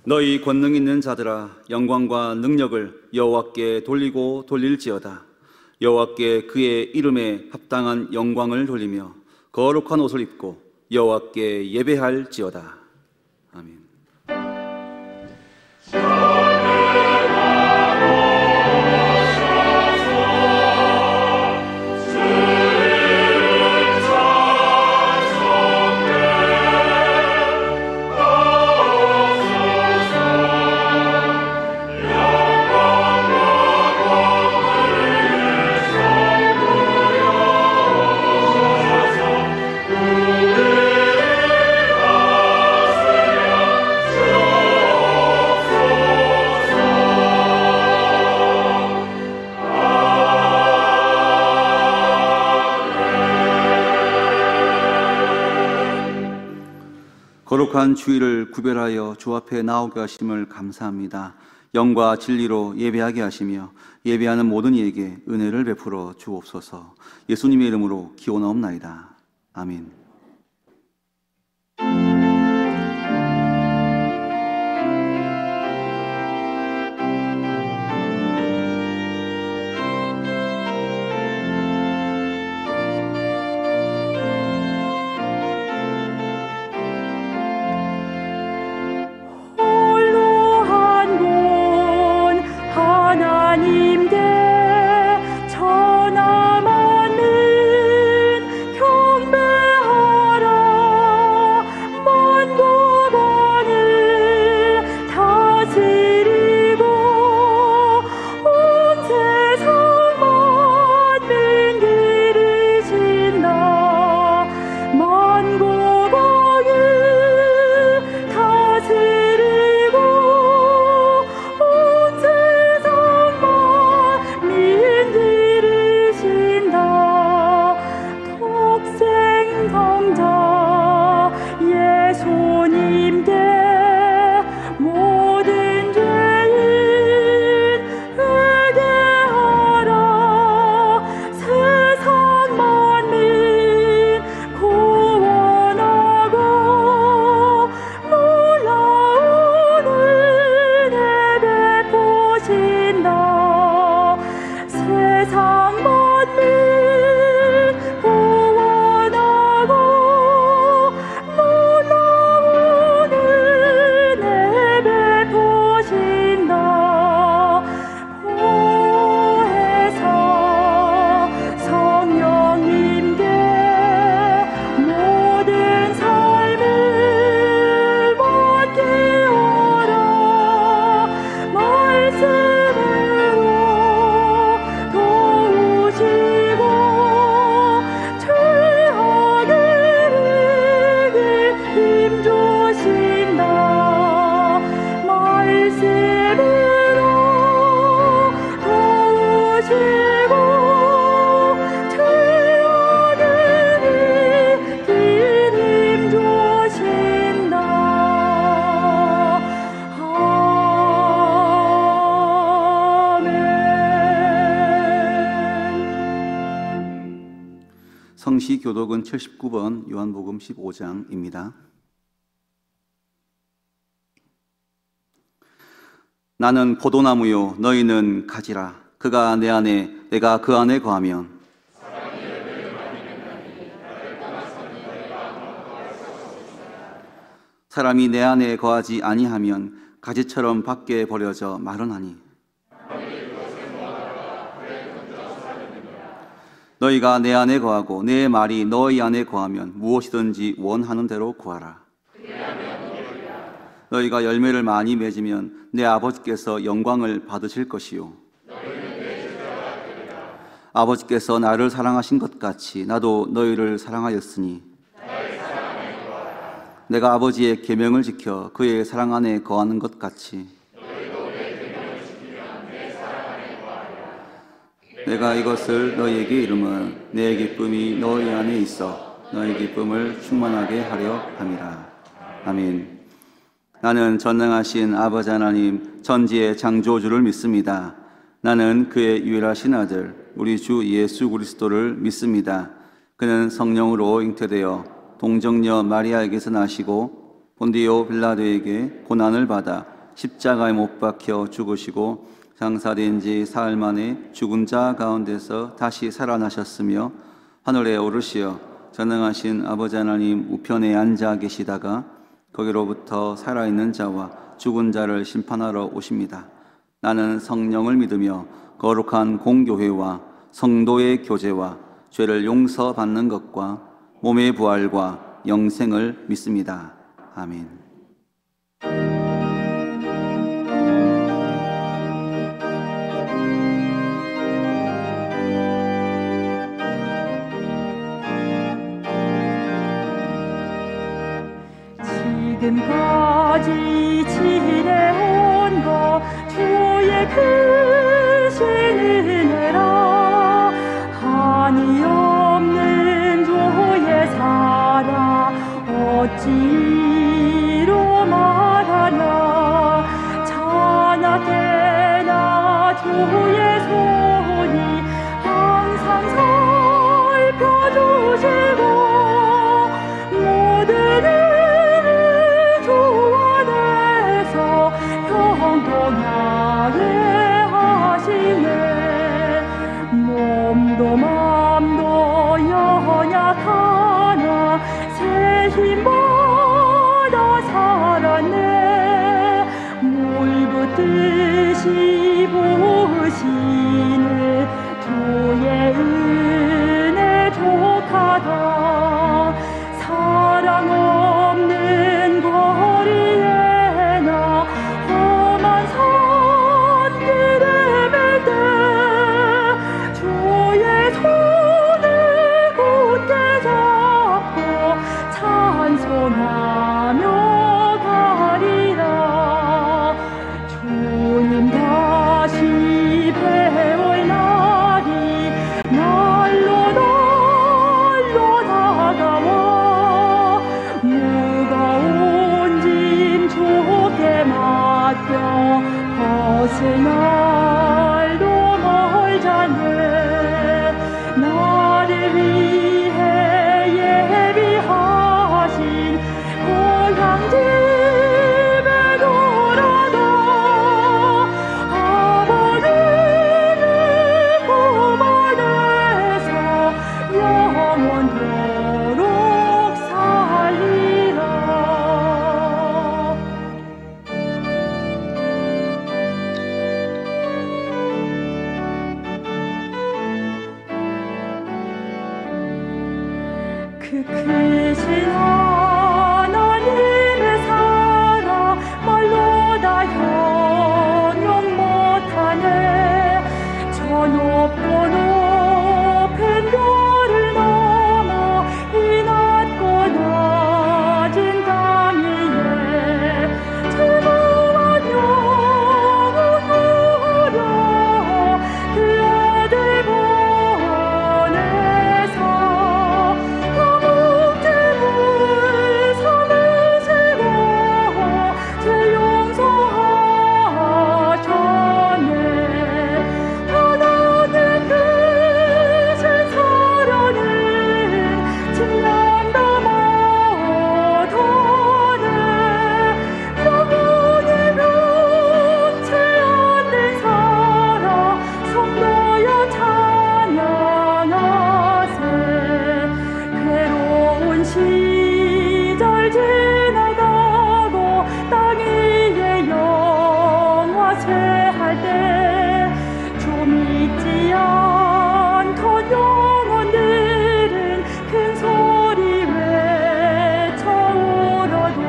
너희 권능 있는 자들아, 영광과 능력을 여호와께 돌리고 돌릴지어다. 여호와께 그의 이름에 합당한 영광을 돌리며 거룩한 옷을 입고 여호와께 예배할지어다. 아멘. 거룩한 주일을 구별하여 주 앞에 나오게 하심을 감사합니다. 영과 진리로 예배하게 하시며 예배하는 모든 이에게 은혜를 베풀어 주옵소서. 예수님의 이름으로 기원하옵나이다. 아멘. 성시교독은 79번 요한복음 15장입니다. 나는 포도나무요 너희는 가지라. 그가 내 안에 내가 그 안에 거하면 사람이 내 안에 거하지 아니하면 가지처럼 밖에 버려져 마르나니 너희가 내 안에 거하고 내 말이 너희 안에 거하면 무엇이든지 원하는 대로 구하라. 너희가 열매를 많이 맺으면 내 아버지께서 영광을 받으실 것이요 아버지께서 나를 사랑하신 것 같이 나도 너희를 사랑하였으니 내가 아버지의 계명을 지켜 그의 사랑 안에 거하는 것 같이 내가 이것을 너희에게 이름은 내 기쁨이 너희 안에 있어 너희 기쁨을 충만하게 하려 함이라. 아멘. 나는 전능하신 아버지 하나님 천지의 창조주를 믿습니다. 나는 그의 유일하신 아들 우리 주 예수 그리스도를 믿습니다. 그는 성령으로 잉태되어 동정녀 마리아에게서 나시고 본디오 빌라도에게 고난을 받아 십자가에 못 박혀 죽으시고 장사된 지 사흘 만에 죽은 자 가운데서 다시 살아나셨으며 하늘에 오르시어 전능하신 아버지 하나님 우편에 앉아 계시다가 거기로부터 살아있는 자와 죽은 자를 심판하러 오십니다. 나는 성령을 믿으며 거룩한 공교회와 성도의 교제와 죄를 용서받는 것과 몸의 부활과 영생을 믿습니다. 아멘. 지금까지 지내온 것 주의 크신 은혜라 한이 없는 주의 사랑 어찌로 말하나 찬양되나 주의 손이 항상 살펴주시고 모든 평동하게 하시네. 몸도 맘도 연약하나 새 힘받아 살았네. 물 붓듯이 부으시네. 주의 은혜 족하다. 사랑 없는 거리에 나 험한 산길에 맬 때 주의 손을 굳게 잡고 찬송하며 가리라. 주님 다시 배울 날이 날로 다가와 무거운 짐 주께 맡겨 벗을 날도 멀잖네. 나를 위해 예비하신 고향 집에 돌아가 아버지를 품 안에서 영원토록 살리라. 그 크신 하나님의 사랑 말로 다 형용 못하네. 저 높고 높은 별을 넘어 이 낮고 낮은 땅 위에 즐거운 영혼 누려 그 아들 보내사 물 삼으시고 죄 용서하셨네. 하나님 크신 사랑은 질량도 못하네. 영원히 변치 않는 사랑 성도여 찬양하세. 괴로운 시절 지나가고 땅 위에 영화쇠할 때 좀 잊지 않던 영혼들은 큰 소리 외쳐 울어도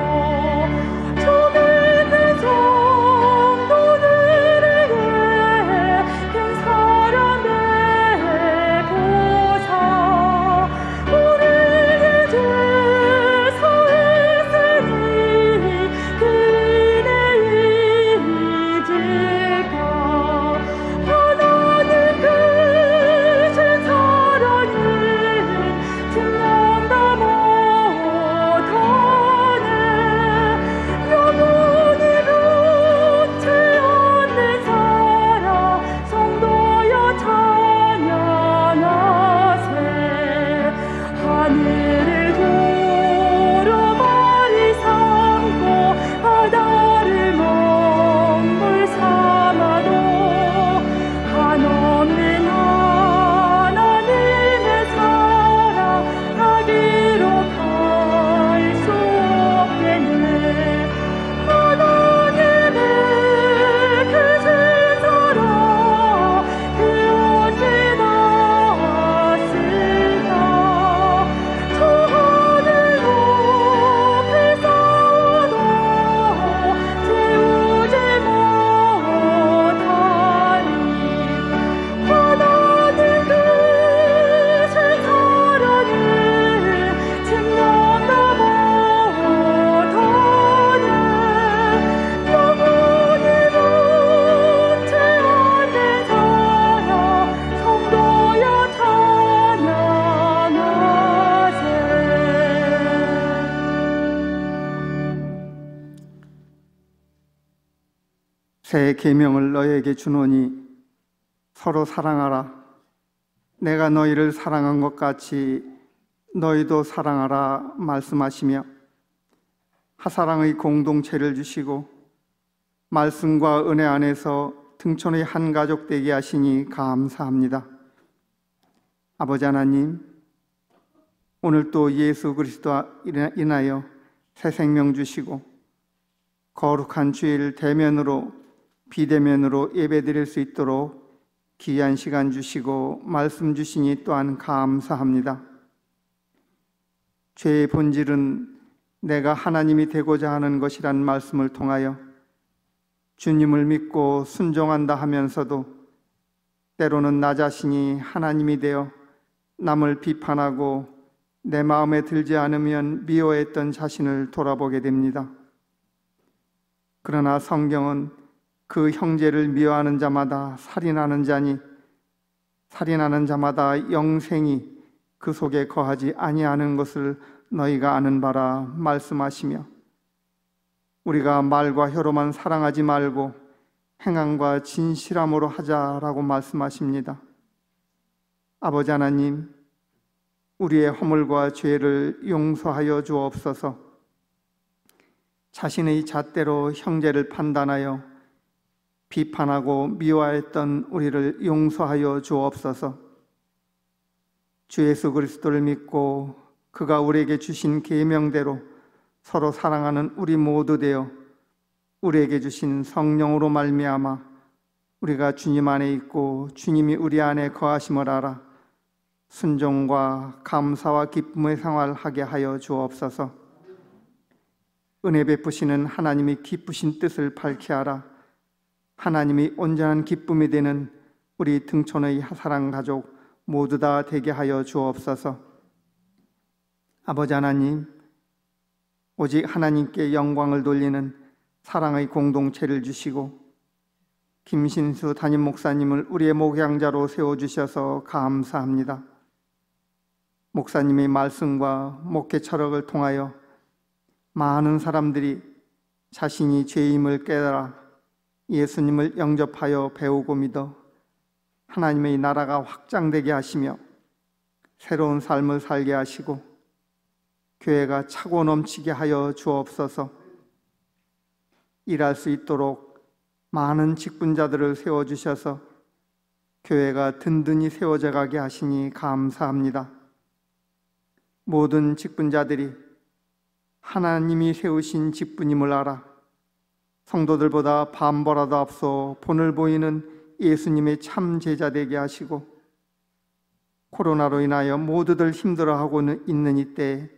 좀 있는 성도들에게 큰 사랑 베푸사. 우리의 죄 사했사 새 계명을 너희에게 주노니 서로 사랑하라. 내가 너희를 사랑한 것 같이 너희도 사랑하라 말씀하시며 하사랑의 공동체를 주시고 말씀과 은혜 안에서 등촌의 한 가족 되게 하시니 감사합니다. 아버지 하나님, 오늘 또 예수 그리스도 인하여 새 생명 주시고 거룩한 주일 대면으로 비대면으로 예배드릴 수 있도록 귀한 시간 주시고 말씀 주시니 또한 감사합니다. 죄의 본질은 내가 하나님이 되고자 하는 것이란 말씀을 통하여 주님을 믿고 순종한다 하면서도 때로는 나 자신이 하나님이 되어 남을 비판하고 내 마음에 들지 않으면 미워했던 자신을 돌아보게 됩니다. 그러나 성경은 그 형제를 미워하는 자마다 살인하는 자니 살인하는 자마다 영생이 그 속에 거하지 아니하는 것을 너희가 아는 바라 말씀하시며 우리가 말과 혀로만 사랑하지 말고 행함과 진실함으로 하자라고 말씀하십니다. 아버지 하나님, 우리의 허물과 죄를 용서하여 주옵소서. 자신의 잣대로 형제를 판단하여 비판하고 미워했던 우리를 용서하여 주옵소서. 주 예수 그리스도를 믿고 그가 우리에게 주신 계명대로 서로 사랑하는 우리 모두 되어 우리에게 주신 성령으로 말미암아 우리가 주님 안에 있고 주님이 우리 안에 거하심을 알아 순종과 감사와 기쁨의 생활하게 하여 주옵소서. 은혜 베푸시는 하나님이 기쁘신 뜻을 밝히 하라. 하나님이 온전한 기쁨이 되는 우리 등촌의 하사랑 가족 모두 다 되게 하여 주옵소서. 아버지 하나님, 오직 하나님께 영광을 돌리는 사랑의 공동체를 주시고 김신수 담임 목사님을 우리의 목양자로 세워주셔서 감사합니다. 목사님의 말씀과 목회 철학을 통하여 많은 사람들이 자신이 죄임을 깨달아 예수님을 영접하여 배우고 믿어 하나님의 나라가 확장되게 하시며 새로운 삶을 살게 하시고 교회가 차고 넘치게 하여 주옵소서. 일할 수 있도록 많은 직분자들을 세워주셔서 교회가 든든히 세워져 가게 하시니 감사합니다. 모든 직분자들이 하나님이 세우신 직분임을 알아 성도들보다 반보라도 앞서 본을 보이는 예수님의 참 제자 되게 하시고 코로나로 인하여 모두들 힘들어하고 있는 이때에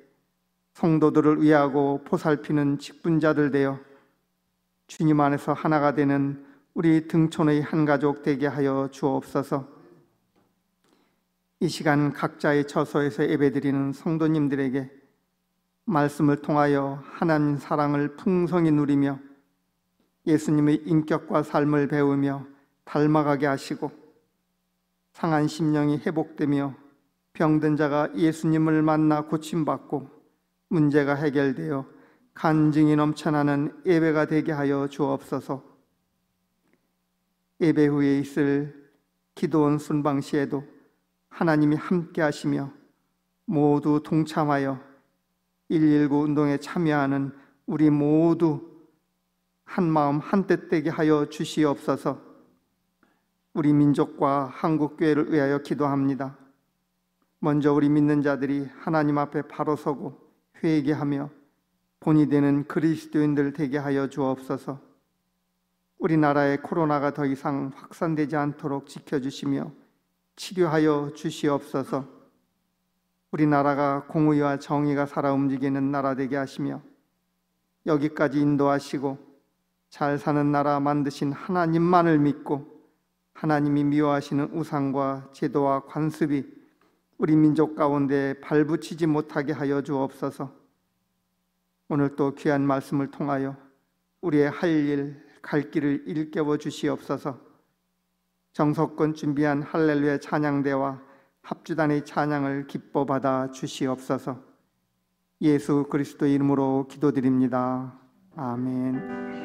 성도들을 위하고 보살피는 직분자들 되어 주님 안에서 하나가 되는 우리 등촌의 한 가족 되게 하여 주옵소서. 이 시간 각자의 처소에서 예배드리는 성도님들에게 말씀을 통하여 하나님 사랑을 풍성히 누리며 예수님의 인격과 삶을 배우며 닮아가게 하시고 상한 심령이 회복되며 병든 자가 예수님을 만나 고침받고 문제가 해결되어 간증이 넘쳐나는 예배가 되게 하여 주옵소서. 예배 후에 있을 기도원 순방 시에도 하나님이 함께 하시며 모두 동참하여 119 운동에 참여하는 우리 모두 한마음 한뜻 되게 하여 주시옵소서. 우리 민족과 한국교회를 위하여 기도합니다. 먼저 우리 믿는 자들이 하나님 앞에 바로 서고 회개하며 본이 되는 그리스도인들 되게 하여 주옵소서. 우리나라의 코로나가 더 이상 확산되지 않도록 지켜주시며 치료하여 주시옵소서. 우리나라가 공의와 정의가 살아 움직이는 나라 되게 하시며 여기까지 인도하시고 잘 사는 나라 만드신 하나님만을 믿고 하나님이 미워하시는 우상과 제도와 관습이 우리 민족 가운데 발붙이지 못하게 하여 주옵소서. 오늘 또 귀한 말씀을 통하여 우리의 할 일, 갈 길을 일깨워 주시옵소서. 정석권 준비한 할렐루야 찬양대와 합주단의 찬양을 기뻐 받아 주시옵소서. 예수 그리스도 이름으로 기도드립니다. 아멘.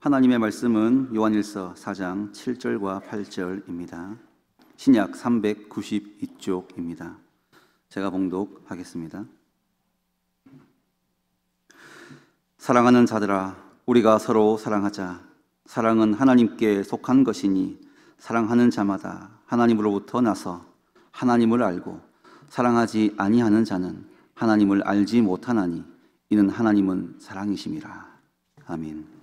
하나님의 말씀은 요한일서 4장 7절과 8절입니다. 신약 392쪽입니다. 제가 봉독하겠습니다. 사랑하는 자들아, 우리가 서로 사랑하자. 사랑은 하나님께 속한 것이니 사랑하는 자마다 하나님으로부터 나서 하나님을 알고 사랑하지 아니하는 자는 하나님을 알지 못하나니 이는 하나님은 사랑이심이라. 아멘.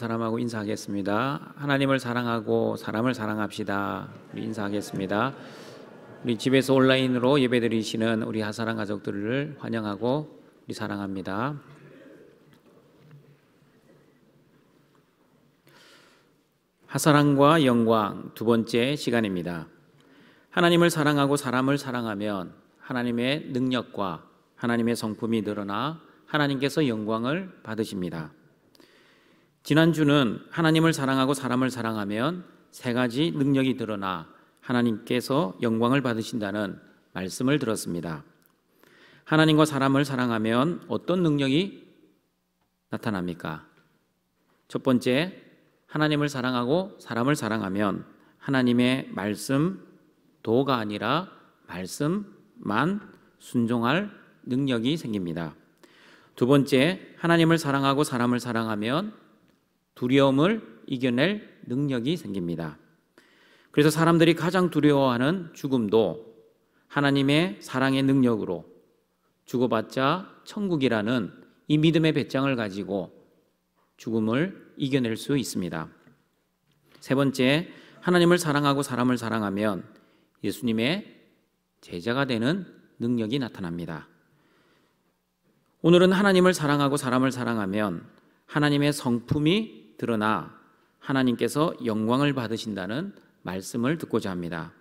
사람하고 인사하겠습니다. 하나님을 사랑하고 사람을 사랑합시다. 우리 인사하겠습니다. 우리 집에서 온라인으로 예배드리시는 우리 하사랑 가족들을 환영하고 우리 사랑합니다. 하사랑과 영광 두 번째 시간입니다. 하나님을 사랑하고 사람을 사랑하면 하나님의 능력과 하나님의 성품이 늘어나 하나님께서 영광을 받으십니다. 지난주는 하나님을 사랑하고 사람을 사랑하면 세 가지 능력이 드러나 하나님께서 영광을 받으신다는 말씀을 들었습니다. 하나님과 사람을 사랑하면 어떤 능력이 나타납니까? 첫 번째, 하나님을 사랑하고 사람을 사랑하면 하나님의 말씀도가 아니라 말씀만 순종할 능력이 생깁니다. 두 번째, 하나님을 사랑하고 사람을 사랑하면 두려움을 이겨낼 능력이 생깁니다. 그래서 사람들이 가장 두려워하는 죽음도 하나님의 사랑의 능력으로 죽어봤자 천국이라는 이 믿음의 배짱을 가지고 죽음을 이겨낼 수 있습니다. 세 번째, 하나님을 사랑하고 사람을 사랑하면 예수님의 제자가 되는 능력이 나타납니다. 오늘은 하나님을 사랑하고 사람을 사랑하면 하나님의 성품이 드러나 하나님께서 영광을 받으신다는 말씀을 듣고자 합니다.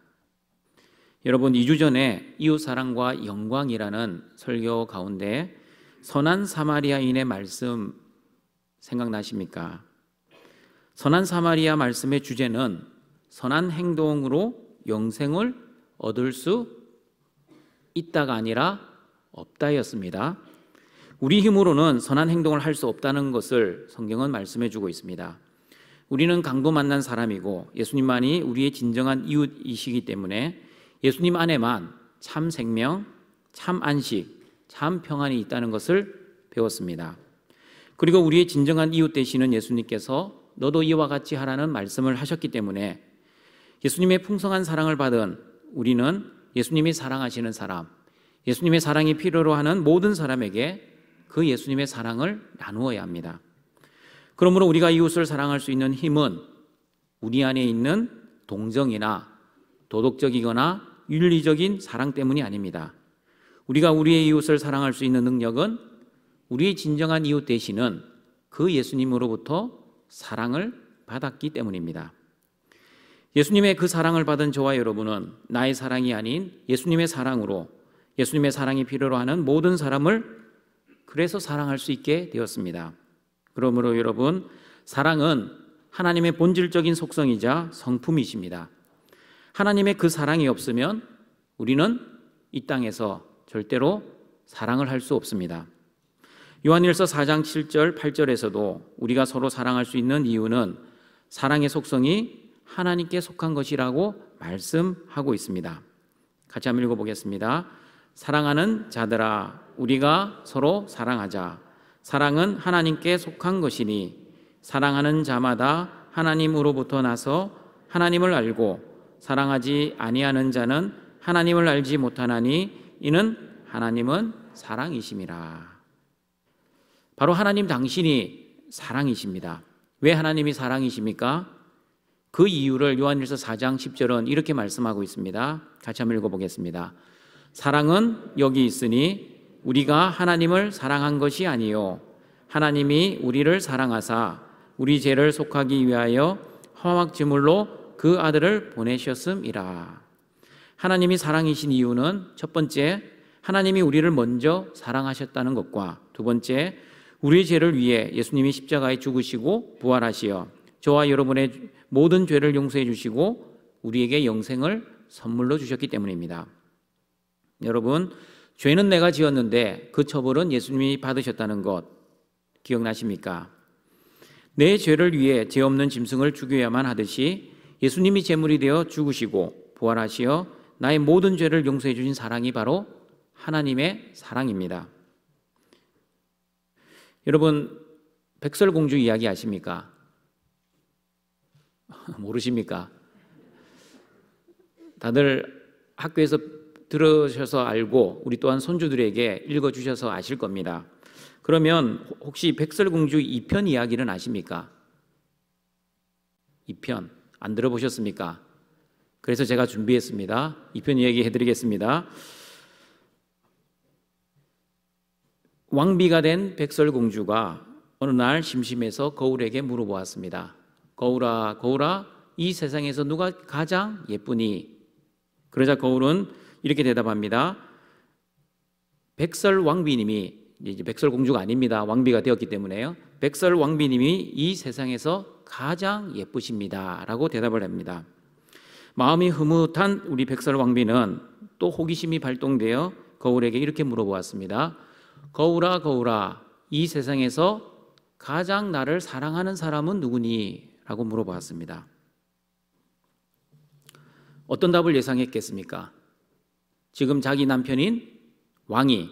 여러분, 2주 전에 이웃사랑과 영광이라는 설교 가운데 선한 사마리아인의 말씀 생각나십니까? 선한 사마리아 말씀의 주제는 선한 행동으로 영생을 얻을 수 있다가 아니라 없다였습니다. 우리 힘으로는 선한 행동을 할 수 없다는 것을 성경은 말씀해 주고 있습니다. 우리는 강도 만난 사람이고 예수님만이 우리의 진정한 이웃이시기 때문에 예수님 안에만 참 생명, 참 안식, 참 평안이 있다는 것을 배웠습니다. 그리고 우리의 진정한 이웃 되시는 예수님께서 너도 이와 같이 하라는 말씀을 하셨기 때문에 예수님의 풍성한 사랑을 받은 우리는 예수님이 사랑하시는 사람, 예수님의 사랑이 필요로 하는 모든 사람에게 그 예수님의 사랑을 나누어야 합니다. 그러므로 우리가 이웃을 사랑할 수 있는 힘은 우리 안에 있는 동정이나 도덕적이거나 윤리적인 사랑 때문이 아닙니다. 우리가 우리의 이웃을 사랑할 수 있는 능력은 우리의 진정한 이웃 되시는 그 예수님으로부터 사랑을 받았기 때문입니다. 예수님의 그 사랑을 받은 저와 여러분은 나의 사랑이 아닌 예수님의 사랑으로 예수님의 사랑이 필요로 하는 모든 사람을 그래서 사랑할 수 있게 되었습니다. 그러므로 여러분, 사랑은 하나님의 본질적인 속성이자 성품이십니다. 하나님의 그 사랑이 없으면 우리는 이 땅에서 절대로 사랑을 할 수 없습니다. 요한일서 4장 7절 8절에서도 우리가 서로 사랑할 수 있는 이유는 사랑의 속성이 하나님께 속한 것이라고 말씀하고 있습니다. 같이 한번 읽어보겠습니다. 사랑하는 자들아, 우리가 서로 사랑하자. 사랑은 하나님께 속한 것이니 사랑하는 자마다 하나님으로부터 나서 하나님을 알고 사랑하지 아니하는 자는 하나님을 알지 못하나니 이는 하나님은 사랑이심이라. 바로 하나님 당신이 사랑이십니다. 왜 하나님이 사랑이십니까? 그 이유를 요한일서 4장 10절은 이렇게 말씀하고 있습니다. 같이 한번 읽어보겠습니다. 사랑은 여기 있으니 우리가 하나님을 사랑한 것이 아니요 하나님이 우리를 사랑하사 우리 죄를 속하기 위하여 화막 제물로 그 아들을 보내셨음이라. 하나님이 사랑이신 이유는 첫 번째, 하나님이 우리를 먼저 사랑하셨다는 것과 두 번째, 우리의 죄를 위해 예수님이 십자가에 죽으시고 부활하시어 저와 여러분의 모든 죄를 용서해 주시고 우리에게 영생을 선물로 주셨기 때문입니다. 여러분, 죄는 내가 지었는데 그 처벌은 예수님이 받으셨다는 것 기억나십니까? 내 죄를 위해 죄 없는 짐승을 죽여야만 하듯이 예수님이 제물이 되어 죽으시고 부활하시어 나의 모든 죄를 용서해 주신 사랑이 바로 하나님의 사랑입니다. 여러분, 백설공주 이야기 아십니까? 모르십니까? 다들 학교에서 들으셔서 알고 우리 또한 손주들에게 읽어주셔서 아실 겁니다. 그러면 혹시 백설공주 2편 이야기는 아십니까? 2편 안 들어보셨습니까? 그래서 제가 준비했습니다. 2편 이야기 해드리겠습니다. 왕비가 된 백설공주가 어느 날 심심해서 거울에게 물어보았습니다. 거울아, 거울아, 이 세상에서 누가 가장 예쁘니? 그러자 거울은 이렇게 대답합니다. 백설왕비님이, 이제 백설공주가 아닙니다. 왕비가 되었기 때문에요. 백설왕비님이 이 세상에서 가장 예쁘십니다 라고 대답을 합니다. 마음이 흐뭇한 우리 백설왕비는 또 호기심이 발동되어 거울에게 이렇게 물어보았습니다. 거울아, 거울아, 이 세상에서 가장 나를 사랑하는 사람은 누구니? 라고 물어보았습니다. 어떤 답을 예상했겠습니까? 지금 자기 남편인 왕이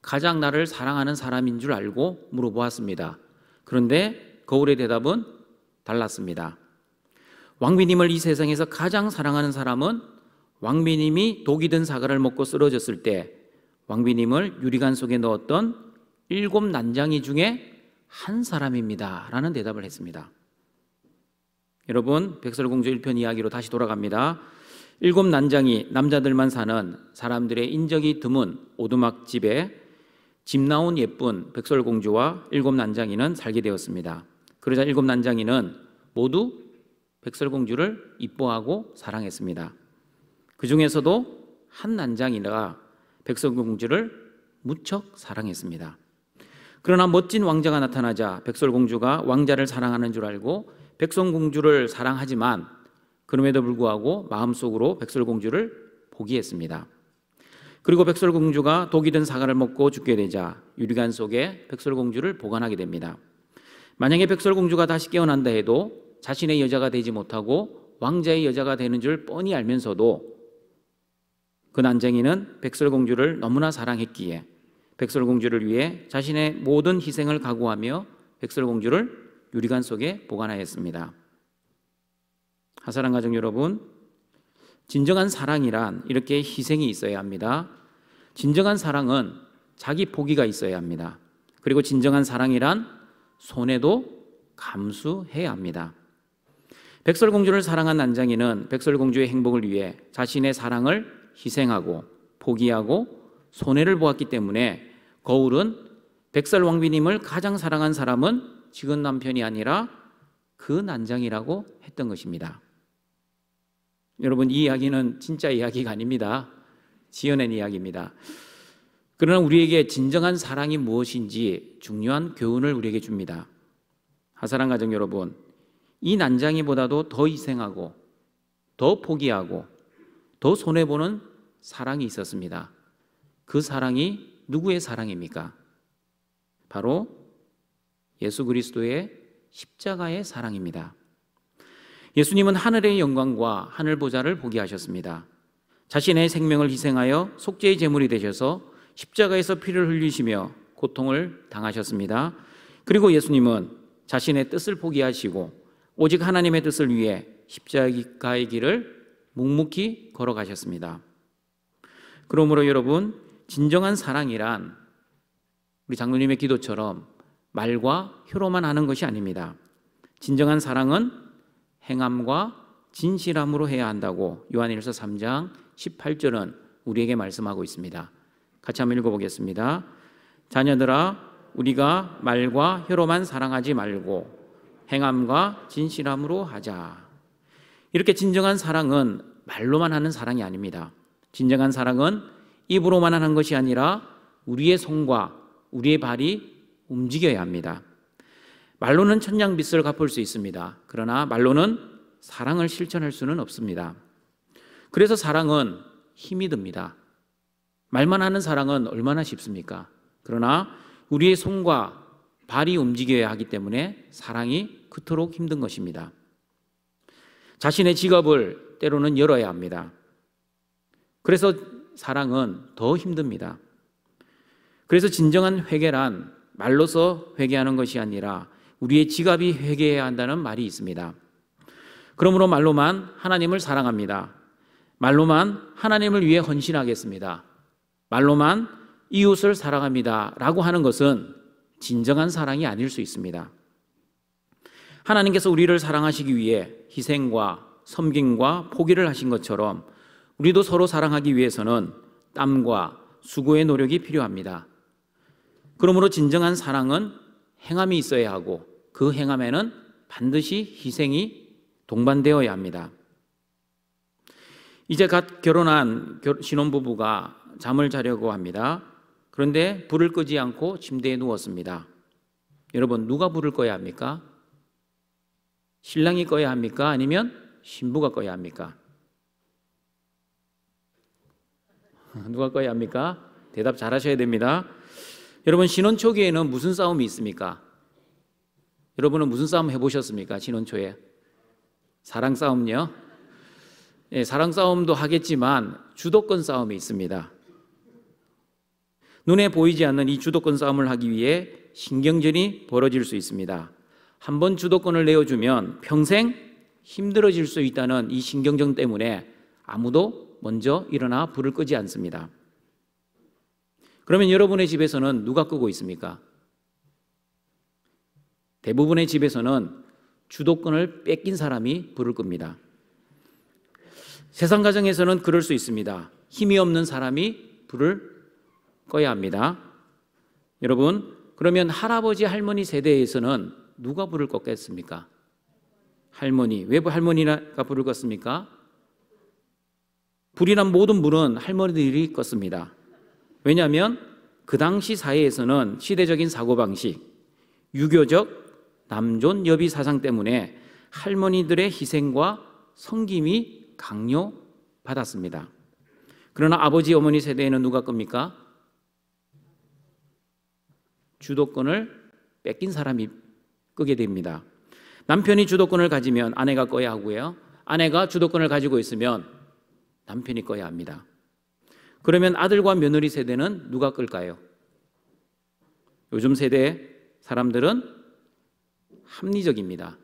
가장 나를 사랑하는 사람인 줄 알고 물어보았습니다. 그런데 거울의 대답은 달랐습니다. 왕비님을 이 세상에서 가장 사랑하는 사람은 왕비님이 독이 든 사과를 먹고 쓰러졌을 때 왕비님을 유리관 속에 넣었던 7 난장이 중에 한 사람입니다 라는 대답을 했습니다. 여러분, 백설공주 1편 이야기로 다시 돌아갑니다. 7 난장이 남자들만 사는 사람들의 인적이 드문 오두막 집에 집 나온 예쁜 백설공주와 7 난장이는 살게 되었습니다. 그러자 7 난장이는 모두 백설공주를 이뻐하고 사랑했습니다. 그 중에서도 한 난장이가 백설공주를 무척 사랑했습니다. 그러나 멋진 왕자가 나타나자 백설공주가 왕자를 사랑하는 줄 알고 백설공주를 사랑하지만 그럼에도 불구하고 마음속으로 백설공주를 포기했습니다. 그리고 백설공주가 독이 든 사과를 먹고 죽게 되자 유리관 속에 백설공주를 보관하게 됩니다. 만약에 백설공주가 다시 깨어난다 해도 자신의 여자가 되지 못하고 왕자의 여자가 되는 줄 뻔히 알면서도 그 난쟁이는 백설공주를 너무나 사랑했기에 백설공주를 위해 자신의 모든 희생을 각오하며 백설공주를 유리관 속에 보관하였습니다. 하사랑 가족 여러분, 진정한 사랑이란 이렇게 희생이 있어야 합니다. 진정한 사랑은 자기 포기가 있어야 합니다. 그리고 진정한 사랑이란 손해도 감수해야 합니다. 백설공주를 사랑한 난장이는 백설공주의 행복을 위해 자신의 사랑을 희생하고 포기하고 손해를 보았기 때문에 거울은 백설왕비님을 가장 사랑한 사람은 지금 남편이 아니라 그 난장이라고 했던 것입니다. 여러분, 이 이야기는 진짜 이야기가 아닙니다. 지어낸 이야기입니다. 그러나 우리에게 진정한 사랑이 무엇인지 중요한 교훈을 우리에게 줍니다. 하사랑 가족 여러분, 이 난장이보다도 더 희생하고 더 포기하고 더 손해보는 사랑이 있었습니다. 그 사랑이 누구의 사랑입니까? 바로 예수 그리스도의 십자가의 사랑입니다. 예수님은 하늘의 영광과 하늘 보좌를 포기하셨습니다. 자신의 생명을 희생하여 속죄의 제물이 되셔서 십자가에서 피를 흘리시며 고통을 당하셨습니다. 그리고 예수님은 자신의 뜻을 포기하시고 오직 하나님의 뜻을 위해 십자가의 길을 묵묵히 걸어가셨습니다. 그러므로 여러분, 진정한 사랑이란 우리 장로님의 기도처럼 말과 혀로만 하는 것이 아닙니다. 진정한 사랑은 행함과 진실함으로 해야 한다고 요한일서 3장 18절은 우리에게 말씀하고 있습니다. 같이 한번 읽어보겠습니다. 자녀들아, 우리가 말과 혀로만 사랑하지 말고 행함과 진실함으로 하자. 이렇게 진정한 사랑은 말로만 하는 사랑이 아닙니다. 진정한 사랑은 입으로만 하는 것이 아니라 우리의 손과 우리의 발이 움직여야 합니다. 말로는 천냥빚을 갚을 수 있습니다. 그러나 말로는 사랑을 실천할 수는 없습니다. 그래서 사랑은 힘이 듭니다. 말만 하는 사랑은 얼마나 쉽습니까? 그러나 우리의 손과 발이 움직여야 하기 때문에 사랑이 그토록 힘든 것입니다. 자신의 지갑을 때로는 열어야 합니다. 그래서 사랑은 더 힘듭니다. 그래서 진정한 회개란 말로서 회개하는 것이 아니라 우리의 지갑이 회개해야 한다는 말이 있습니다. 그러므로 말로만 하나님을 사랑합니다. 말로만 하나님을 위해 헌신하겠습니다. 말로만 이웃을 사랑합니다 라고 하는 것은 진정한 사랑이 아닐 수 있습니다. 하나님께서 우리를 사랑하시기 위해 희생과 섬김과 포기를 하신 것처럼 우리도 서로 사랑하기 위해서는 땀과 수고의 노력이 필요합니다. 그러므로 진정한 사랑은 행함이 있어야 하고 그 행함에는 반드시 희생이 동반되어야 합니다. 이제 갓 결혼한 신혼부부가 잠을 자려고 합니다. 그런데 불을 끄지 않고 침대에 누웠습니다. 여러분, 누가 불을 꺼야 합니까? 신랑이 꺼야 합니까? 아니면 신부가 꺼야 합니까? 누가 꺼야 합니까? 대답 잘 하셔야 됩니다. 여러분, 신혼 초기에는 무슨 싸움이 있습니까? 여러분은 무슨 싸움 해보셨습니까? 신혼 초에? 사랑 싸움요? 예, 사랑 싸움도 하겠지만 주도권 싸움이 있습니다. 눈에 보이지 않는 이 주도권 싸움을 하기 위해 신경전이 벌어질 수 있습니다. 한번 주도권을 내어주면 평생 힘들어질 수 있다는 이 신경전 때문에 아무도 먼저 일어나 불을 끄지 않습니다. 그러면 여러분의 집에서는 누가 끄고 있습니까? 대부분의 집에서는 주도권을 뺏긴 사람이 불을 끕니다. 세상 가정에서는 그럴 수 있습니다. 힘이 없는 사람이 불을 꺼야 합니다. 여러분, 그러면 할아버지 할머니 세대에서는 누가 불을 껐겠습니까? 할머니. 왜 할머니가 불을 껐습니까? 불이 난 모든 불은 할머니들이 껐습니다. 왜냐하면 그 당시 사회에서는 시대적인 사고방식, 유교적 남존 여비 사상 때문에 할머니들의 희생과 섬김이 강요받았습니다. 그러나 아버지 어머니 세대에는 누가 끕니까? 주도권을 뺏긴 사람이 끄게 됩니다. 남편이 주도권을 가지면 아내가 꺼야 하고요. 아내가 주도권을 가지고 있으면 남편이 꺼야 합니다. 그러면 아들과 며느리 세대는 누가 끌까요? 요즘 세대 사람들은 합리적입니다.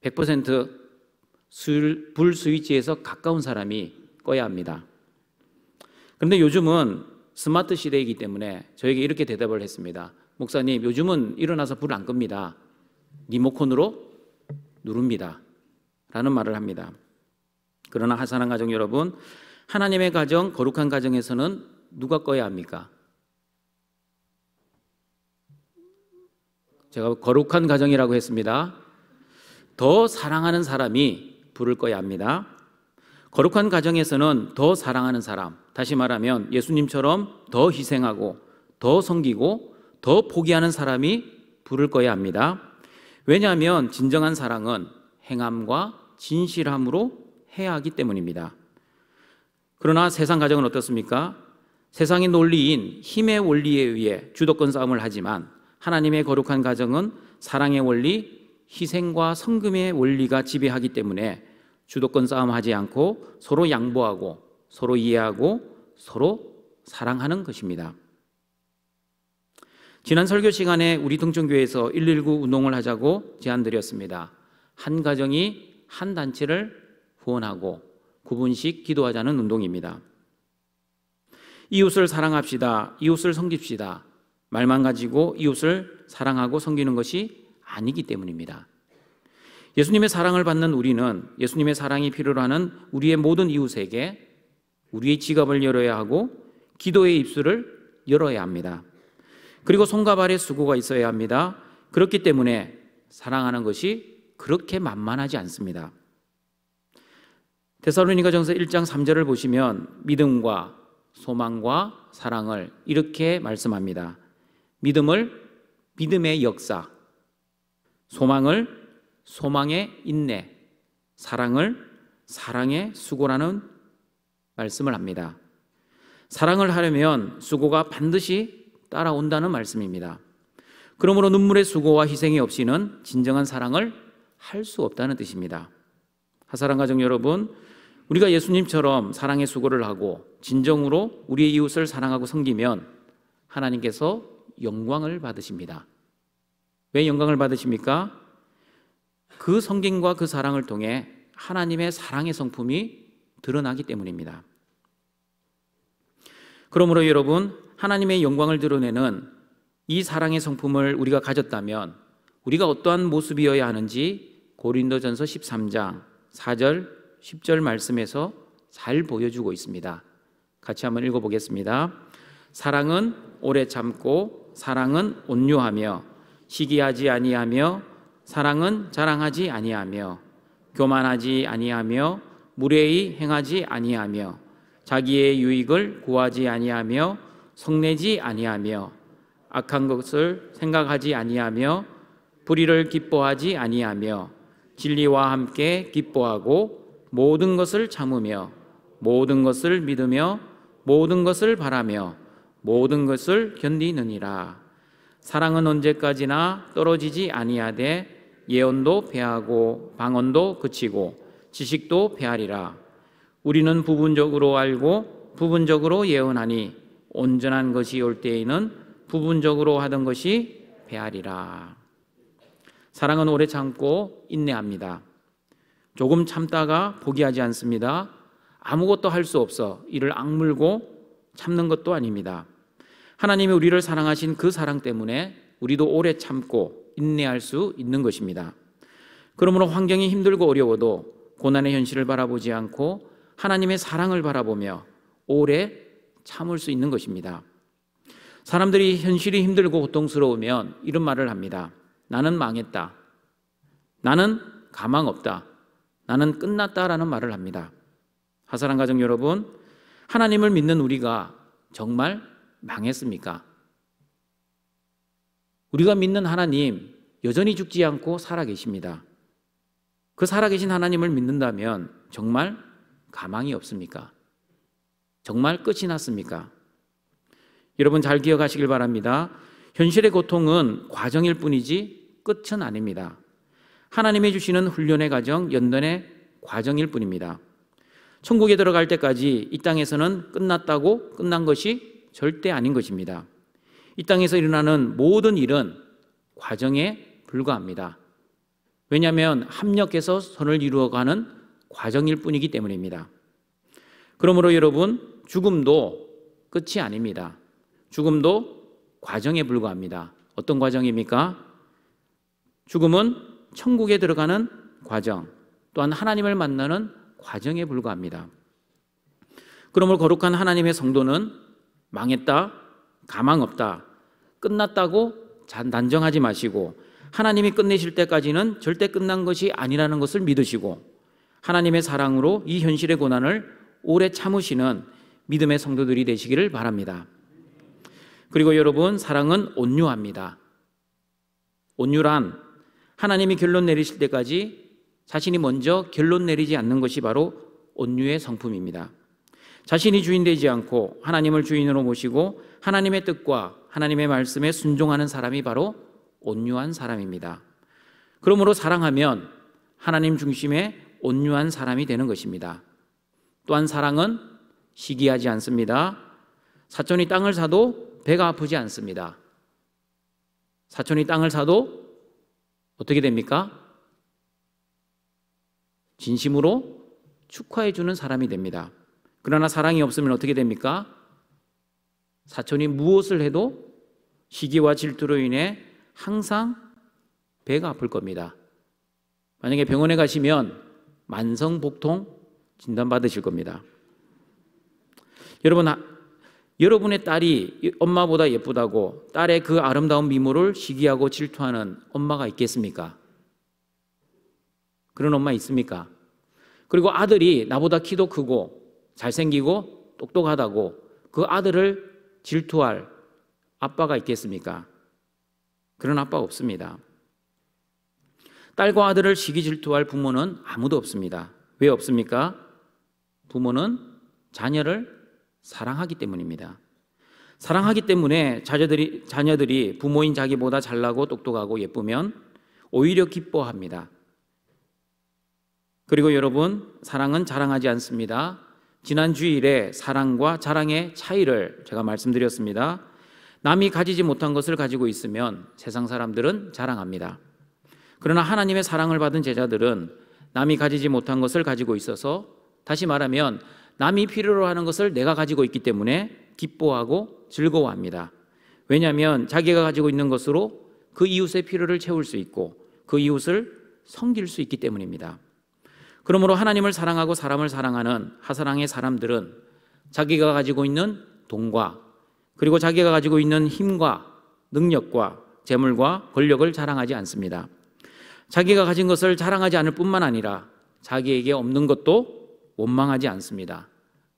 100% 불 스위치에서 가까운 사람이 꺼야 합니다. 그런데 요즘은 스마트 시대이기 때문에 저에게 이렇게 대답을 했습니다. 목사님, 요즘은 일어나서 불 안 끕니다. 리모컨으로 누릅니다. 라는 말을 합니다. 그러나 사랑하는 가정 여러분, 하나님의 가정, 거룩한 가정에서는 누가 꺼야 합니까? 제가 거룩한 가정이라고 했습니다. 더 사랑하는 사람이 불을 꺼야 합니다. 거룩한 가정에서는 더 사랑하는 사람, 다시 말하면 예수님처럼 더 희생하고 더 섬기고 더 포기하는 사람이 불을 꺼야 합니다. 왜냐하면 진정한 사랑은 행함과 진실함으로 해야 하기 때문입니다. 그러나 세상 가정은 어떻습니까? 세상의 논리인 힘의 원리에 의해 주도권 싸움을 하지만 하나님의 거룩한 가정은 사랑의 원리, 희생과 섬김의 원리가 지배하기 때문에 주도권 싸움하지 않고 서로 양보하고 서로 이해하고 서로 사랑하는 것입니다. 지난 설교 시간에 우리 등촌교회에서 119 운동을 하자고 제안드렸습니다. 한 가정이 한 단체를 후원하고 9분씩 기도하자는 운동입니다. 이웃을 사랑합시다. 이웃을 섬깁시다. 말만 가지고 이웃을 사랑하고 섬기는 것이 아니기 때문입니다. 예수님의 사랑을 받는 우리는 예수님의 사랑이 필요로 하는 우리의 모든 이웃에게 우리의 지갑을 열어야 하고 기도의 입술을 열어야 합니다. 그리고 손과 발에 수고가 있어야 합니다. 그렇기 때문에 사랑하는 것이 그렇게 만만하지 않습니다. 데살로니가전서 1장 3절을 보시면 믿음과 소망과 사랑을 이렇게 말씀합니다. 믿음을 믿음의 역사, 소망을 소망의 인내, 사랑을 사랑의 수고라는 말씀을 합니다. 사랑을 하려면 수고가 반드시 따라온다는 말씀입니다. 그러므로 눈물의 수고와 희생이 없이는 진정한 사랑을 할 수 없다는 뜻입니다. 하사랑 가정 여러분, 우리가 예수님처럼 사랑의 수고를 하고 진정으로 우리의 이웃을 사랑하고 섬기면 하나님께서 영광을 받으십니다. 왜 영광을 받으십니까? 그 섬김과 그 사랑을 통해 하나님의 사랑의 성품이 드러나기 때문입니다. 그러므로 여러분, 하나님의 영광을 드러내는 이 사랑의 성품을 우리가 가졌다면 우리가 어떠한 모습이어야 하는지 고린도전서 13장 4절 10절 말씀에서 잘 보여주고 있습니다. 같이 한번 읽어보겠습니다. 사랑은 오래 참고, 사랑은 온유하며, 시기하지 아니하며, 사랑은 자랑하지 아니하며, 교만하지 아니하며, 무례히 행하지 아니하며, 자기의 유익을 구하지 아니하며, 성내지 아니하며, 악한 것을 생각하지 아니하며, 불의를 기뻐하지 아니하며, 진리와 함께 기뻐하고, 모든 것을 참으며, 모든 것을 믿으며, 모든 것을 바라며, 모든 것을 견디느니라. 사랑은 언제까지나 떨어지지 아니하되 예언도 패하고 방언도 그치고 지식도 패하리라. 우리는 부분적으로 알고 부분적으로 예언하니 온전한 것이 올 때에는 부분적으로 하던 것이 패하리라. 사랑은 오래 참고 인내합니다. 조금 참다가 포기하지 않습니다. 아무것도 할 수 없어 이를 악물고 참는 것도 아닙니다. 하나님이 우리를 사랑하신 그 사랑 때문에 우리도 오래 참고 인내할 수 있는 것입니다. 그러므로 환경이 힘들고 어려워도 고난의 현실을 바라보지 않고 하나님의 사랑을 바라보며 오래 참을 수 있는 것입니다. 사람들이 현실이 힘들고 고통스러우면 이런 말을 합니다. 나는 망했다. 나는 가망 없다. 나는 끝났다라는 말을 합니다. 하사랑 가정 여러분, 하나님을 믿는 우리가 정말 망했습니까? 우리가 믿는 하나님 여전히 죽지 않고 살아계십니다. 그 살아계신 하나님을 믿는다면 정말 가망이 없습니까? 정말 끝이 났습니까? 여러분 잘 기억하시길 바랍니다. 현실의 고통은 과정일 뿐이지 끝은 아닙니다. 하나님이 주시는 훈련의 과정, 연단의 과정일 뿐입니다. 천국에 들어갈 때까지 이 땅에서는 끝났다고 끝난 것이 절대 아닌 것입니다. 이 땅에서 일어나는 모든 일은 과정에 불과합니다. 왜냐하면 합력해서 선을 이루어가는 과정일 뿐이기 때문입니다. 그러므로 여러분, 죽음도 끝이 아닙니다. 죽음도 과정에 불과합니다. 어떤 과정입니까? 죽음은 천국에 들어가는 과정, 또한 하나님을 만나는 과정에 불과합니다. 그러므로 거룩한 하나님의 성도는 망했다, 가망 없다, 끝났다고 단정하지 마시고 하나님이 끝내실 때까지는 절대 끝난 것이 아니라는 것을 믿으시고 하나님의 사랑으로 이 현실의 고난을 오래 참으시는 믿음의 성도들이 되시기를 바랍니다. 그리고 여러분, 사랑은 온유합니다. 온유란 하나님이 결론 내리실 때까지 자신이 먼저 결론 내리지 않는 것이 바로 온유의 성품입니다. 자신이 주인 되지 않고 하나님을 주인으로 모시고 하나님의 뜻과 하나님의 말씀에 순종하는 사람이 바로 온유한 사람입니다. 그러므로 사랑하면 하나님 중심의 온유한 사람이 되는 것입니다. 또한 사랑은 시기하지 않습니다. 사촌이 땅을 사도 배가 아프지 않습니다. 사촌이 땅을 사도 어떻게 됩니까? 진심으로 축하해 주는 사람이 됩니다. 그러나 사랑이 없으면 어떻게 됩니까? 사촌이 무엇을 해도 시기와 질투로 인해 항상 배가 아플 겁니다. 만약에 병원에 가시면 만성복통 진단받으실 겁니다. 여러분, 여러분의 딸이 엄마보다 예쁘다고 딸의 그 아름다운 미모를 시기하고 질투하는 엄마가 있겠습니까? 그런 엄마 있습니까? 그리고 아들이 나보다 키도 크고 잘생기고 똑똑하다고 그 아들을 질투할 아빠가 있겠습니까? 그런 아빠 없습니다. 딸과 아들을 시기 질투할 부모는 아무도 없습니다. 왜 없습니까? 부모는 자녀를 사랑하기 때문입니다. 사랑하기 때문에 자녀들이 부모인 자기보다 잘나고 똑똑하고 예쁘면 오히려 기뻐합니다. 그리고 여러분, 사랑은 자랑하지 않습니다. 지난 주일에 사랑과 자랑의 차이를 제가 말씀드렸습니다. 남이 가지지 못한 것을 가지고 있으면 세상 사람들은 자랑합니다. 그러나 하나님의 사랑을 받은 제자들은 남이 가지지 못한 것을 가지고 있어서, 다시 말하면 남이 필요로 하는 것을 내가 가지고 있기 때문에 기뻐하고 즐거워합니다. 왜냐하면 자기가 가지고 있는 것으로 그 이웃의 필요를 채울 수 있고 그 이웃을 섬길 수 있기 때문입니다. 그러므로 하나님을 사랑하고 사람을 사랑하는 하사랑의 사람들은 자기가 가지고 있는 돈과 그리고 자기가 가지고 있는 힘과 능력과 재물과 권력을 자랑하지 않습니다. 자기가 가진 것을 자랑하지 않을 뿐만 아니라 자기에게 없는 것도 원망하지 않습니다.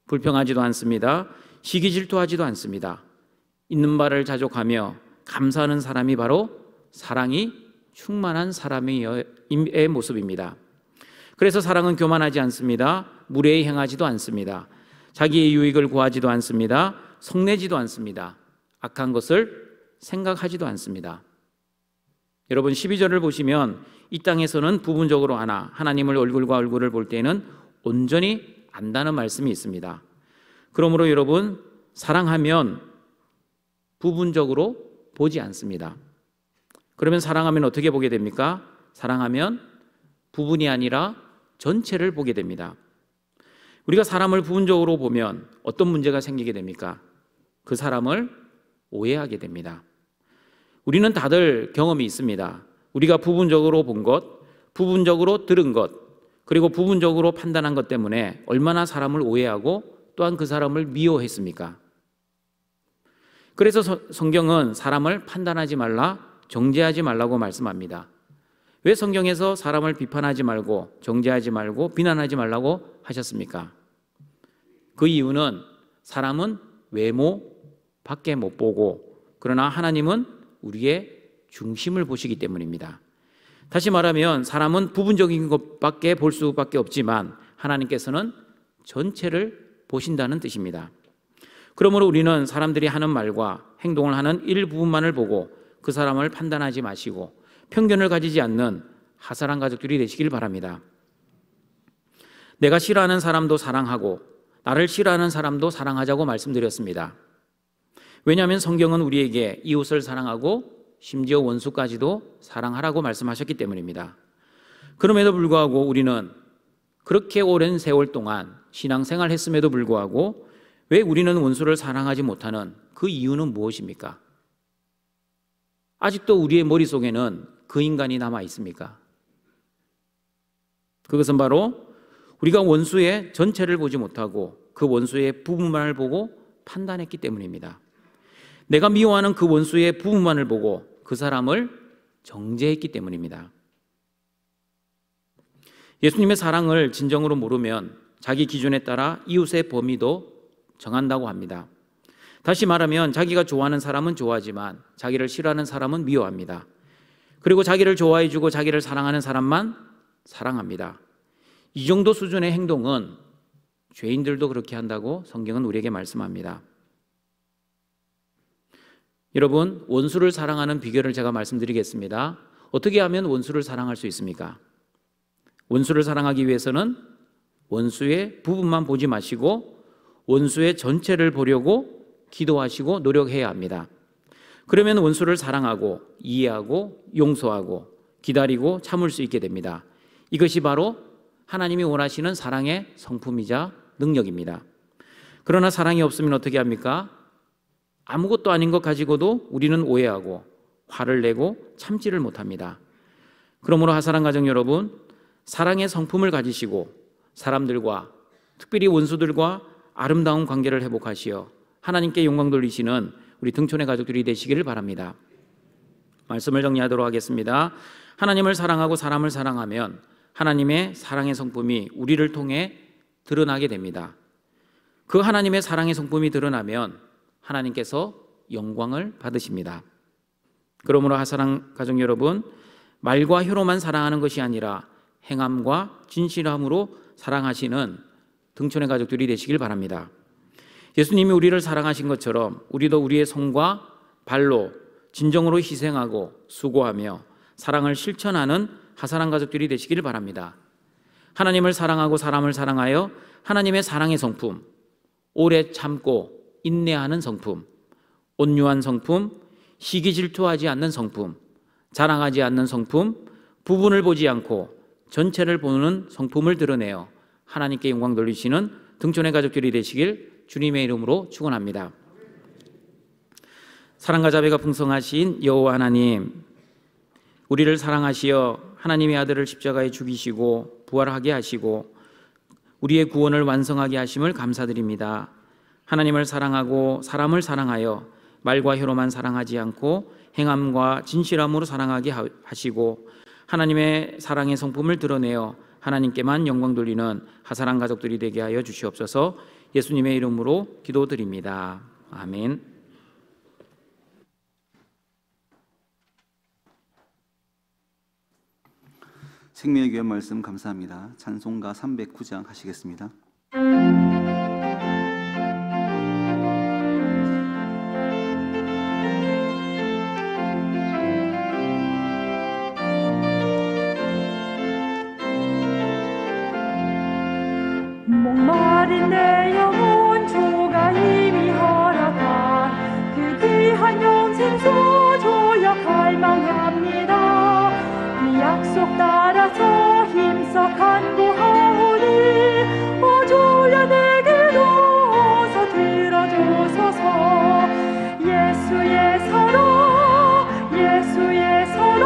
불평하지도 않습니다. 시기 질투하지도 않습니다. 있는 바를 자족하며 감사하는 사람이 바로 사랑이 충만한 사람의 모습입니다. 그래서 사랑은 교만하지 않습니다. 무례히 행하지도 않습니다. 자기의 유익을 구하지도 않습니다. 성내지도 않습니다. 악한 것을 생각하지도 않습니다. 여러분 12절을 보시면 이 땅에서는 부분적으로 아나 하나님을 얼굴과 얼굴을 볼 때에는 온전히 안다는 말씀이 있습니다. 그러므로 여러분 사랑하면 부분적으로 보지 않습니다. 그러면 사랑하면 어떻게 보게 됩니까? 사랑하면 부분이 아니라 전체를 보게 됩니다. 우리가 사람을 부분적으로 보면 어떤 문제가 생기게 됩니까? 그 사람을 오해하게 됩니다. 우리는 다들 경험이 있습니다. 우리가 부분적으로 본 것, 부분적으로 들은 것, 그리고 부분적으로 판단한 것 때문에 얼마나 사람을 오해하고 또한 그 사람을 미워했습니까? 그래서 성경은 사람을 판단하지 말라, 정죄하지 말라고 말씀합니다. 왜 성경에서 사람을 비판하지 말고 정죄하지 말고 비난하지 말라고 하셨습니까? 그 이유는 사람은 외모밖에 못 보고 그러나 하나님은 우리의 중심을 보시기 때문입니다. 다시 말하면 사람은 부분적인 것밖에 볼 수밖에 없지만 하나님께서는 전체를 보신다는 뜻입니다. 그러므로 우리는 사람들이 하는 말과 행동을 하는 일부분만을 보고 그 사람을 판단하지 마시고 편견을 가지지 않는 하사랑 가족들이 되시길 바랍니다. 내가 싫어하는 사람도 사랑하고 나를 싫어하는 사람도 사랑하자고 말씀드렸습니다. 왜냐하면 성경은 우리에게 이웃을 사랑하고 심지어 원수까지도 사랑하라고 말씀하셨기 때문입니다. 그럼에도 불구하고 우리는 그렇게 오랜 세월 동안 신앙생활 했음에도 불구하고 왜 우리는 원수를 사랑하지 못하는 그 이유는 무엇입니까? 아직도 우리의 머릿속에는 그 인간이 남아 있습니까? 그것은 바로 우리가 원수의 전체를 보지 못하고 그 원수의 부분만을 보고 판단했기 때문입니다. 내가 미워하는 그 원수의 부분만을 보고 그 사람을 정죄했기 때문입니다. 예수님의 사랑을 진정으로 모르면 자기 기준에 따라 이웃의 범위도 정한다고 합니다. 다시 말하면 자기가 좋아하는 사람은 좋아하지만 자기를 싫어하는 사람은 미워합니다. 그리고 자기를 좋아해주고 자기를 사랑하는 사람만 사랑합니다. 이 정도 수준의 행동은 죄인들도 그렇게 한다고 성경은 우리에게 말씀합니다. 여러분, 원수를 사랑하는 비결을 제가 말씀드리겠습니다. 어떻게 하면 원수를 사랑할 수 있습니까? 원수를 사랑하기 위해서는 원수의 부분만 보지 마시고 원수의 전체를 보려고 기도하시고 노력해야 합니다. 그러면 원수를 사랑하고 이해하고 용서하고 기다리고 참을 수 있게 됩니다. 이것이 바로 하나님이 원하시는 사랑의 성품이자 능력입니다. 그러나 사랑이 없으면 어떻게 합니까? 아무것도 아닌 것 가지고도 우리는 오해하고 화를 내고 참지를 못합니다. 그러므로 하사랑 가정 여러분, 사랑의 성품을 가지시고 사람들과 특별히 원수들과 아름다운 관계를 회복하시어 하나님께 영광 돌리시는 우리 등촌의 가족들이 되시기를 바랍니다. 말씀을 정리하도록 하겠습니다. 하나님을 사랑하고 사람을 사랑하면 하나님의 사랑의 성품이 우리를 통해 드러나게 됩니다. 그 하나님의 사랑의 성품이 드러나면 하나님께서 영광을 받으십니다. 그러므로 하사랑 가족 여러분, 말과 혀로만 사랑하는 것이 아니라 행함과 진실함으로 사랑하시는 등촌의 가족들이 되시길 바랍니다. 예수님이 우리를 사랑하신 것처럼 우리도 우리의 손과 발로 진정으로 희생하고 수고하며 사랑을 실천하는 하사랑 가족들이 되시길 바랍니다. 하나님을 사랑하고 사람을 사랑하여 하나님의 사랑의 성품, 오래 참고 인내하는 성품, 온유한 성품, 시기 질투하지 않는 성품, 자랑하지 않는 성품, 부분을 보지 않고 전체를 보는 성품을 드러내어 하나님께 영광 돌리시는 등촌의 가족들이 되시길 주님의 이름으로 축원합니다. 사랑과 자비가 풍성하신 여호와 하나님, 우리를 사랑하시어 하나님의 아들을 십자가에 죽이시고 부활하게 하시고 우리의 구원을 완성하게 하심을 감사드립니다. 하나님을 사랑하고 사람을 사랑하여 말과 혀로만 사랑하지 않고 행함과 진실함으로 사랑하게 하시고 하나님의 사랑의 성품을 드러내어 하나님께만 영광 돌리는 하사랑 가족들이 되게 하여 주시옵소서. 예수님의 이름으로 기도드립니다. 아멘. 생명의 귀한 말씀 감사합니다. 찬송가 309장 하시겠습니다. 목마른 내 영혼 주가 이미 허락한 그 귀한 영생수 조역 갈망합니다. 그 약속 따라서 힘써 간구하오니 오 주여 내게로 어서 들어주소서. 예수의 서로 예수의 서로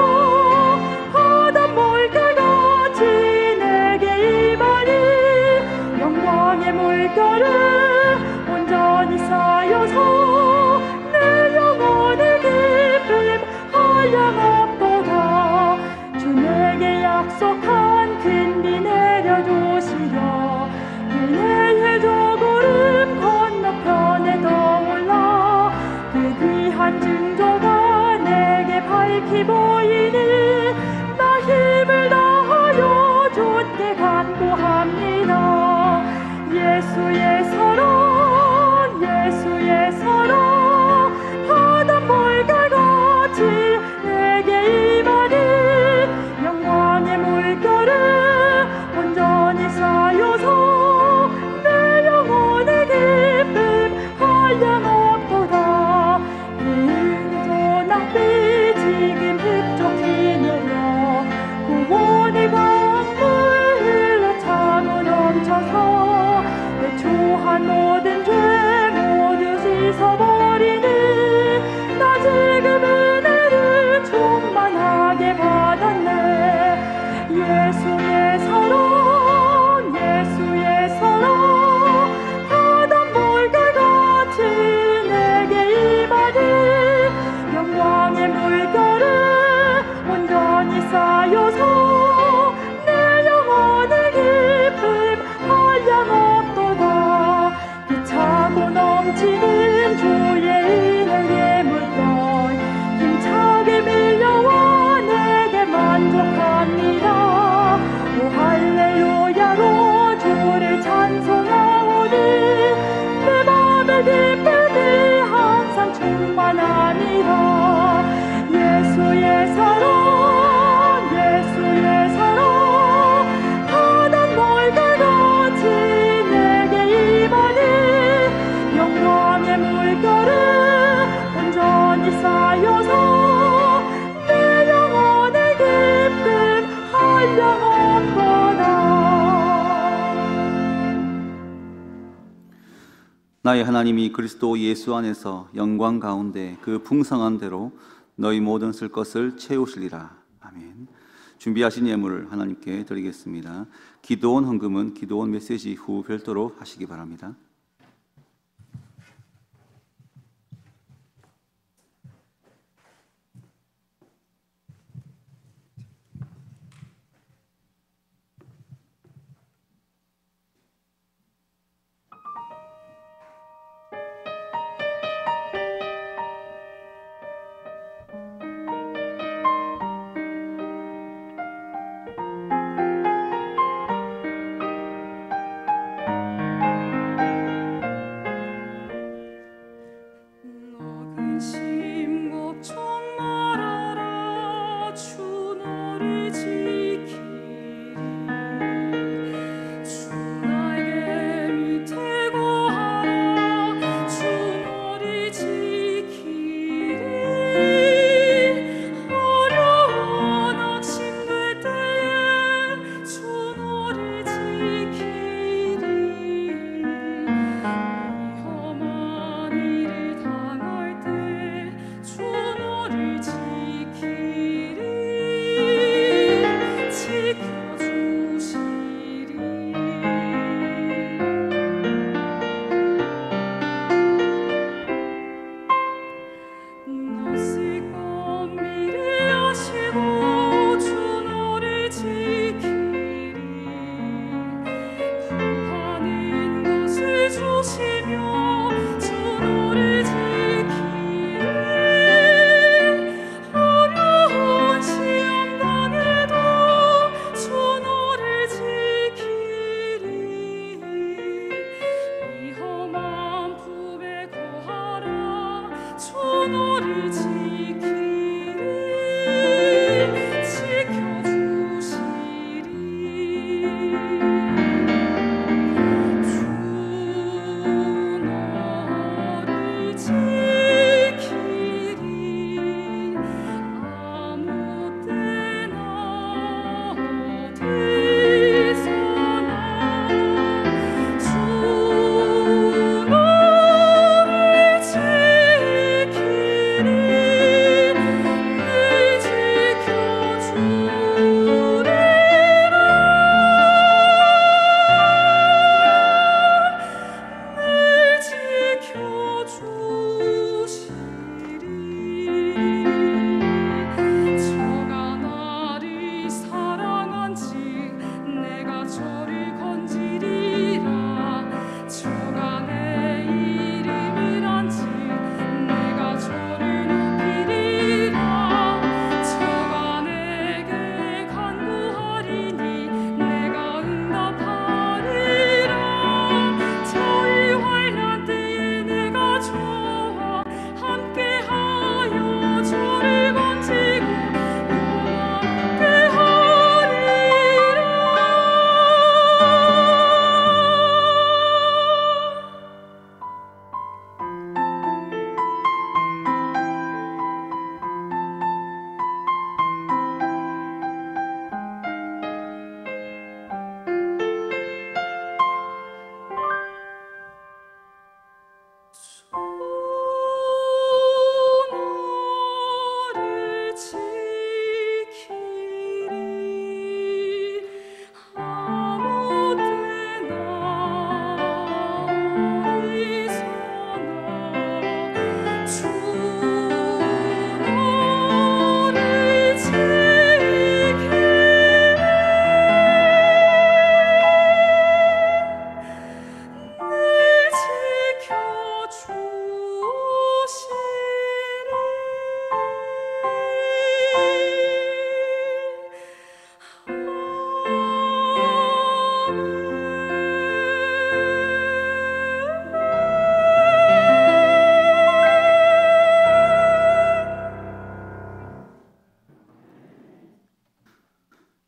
바다 물결같이 내게 임하니 영광의 물결을 온전히 쌓여서 내 영혼의 기쁨 한량없도다. 주 내게 약속한 큰 비 내려주시려 은혜의 저구름 건너편에 떠올라 그 귀한 징조가 내게 밝히 보이니 나 힘을 다하여 주께 간구합니다. 예수의 서로 예수의 서로 바다 물결같이 내게 임하니 영광의 물결을 온전히 쌓여서 내 영혼의 기쁨 한량없도다. 그 은조낭비 지금 흡족히 내려 구원의 강물 흘러 차고 넘쳐서 내 추한 모든 죄 모두 씻어버리니 나 지금 은혜를 충만하게 받았네. 예수의 서로 예수의 서로 바다 물결같이 내게 임하니 영광의 물결을 온전히 쌓여서 내 영혼의 기쁨 한량없도다. 기차고 넘치는 주의 은혜의 물결 힘차게 밀려와 내게 만족합니다. 오 할렐루야로 주를 찬송하오니 내 맘의 기쁨이 항상 충만합니다. 예수의 서로 예수의 서로 바다 물결같이 내게 임하니 영광의 물결을 온전히 쌓여서 내 영혼의 기쁨 한량없도다. 나의 하나님이 그리스도 예수 안에서 영광 가운데 그 풍성한 대로 너희 모든 쓸 것을 채우시리라. 아멘. 준비하신 예물을 하나님께 드리겠습니다. 기도원 헌금은 기도원 메시지 후 별도로 하시기 바랍니다.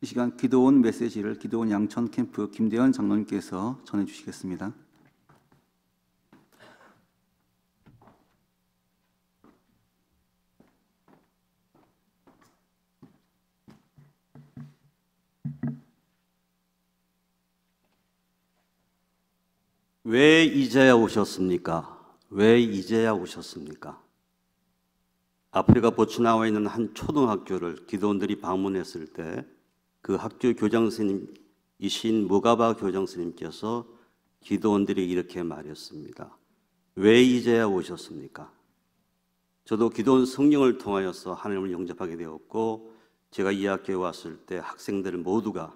이 시간 기도원 메시지를 기도원 양천 캠프 김대현 장로님께서 전해 주시겠습니다. 왜 이제야 오셨습니까? 왜 이제야 오셨습니까? 아프리카 보츠나와에 있는 한 초등학교를 기도원들이 방문했을 때 그 학교 교장 선생님이신 무가바 교장 선생님께서 기도원들이 이렇게 말했습니다. 왜 이제야 오셨습니까? 저도 기도원 성령을 통하여서 하나님을 영접하게 되었고, 제가 이 학교에 왔을 때 학생들 모두가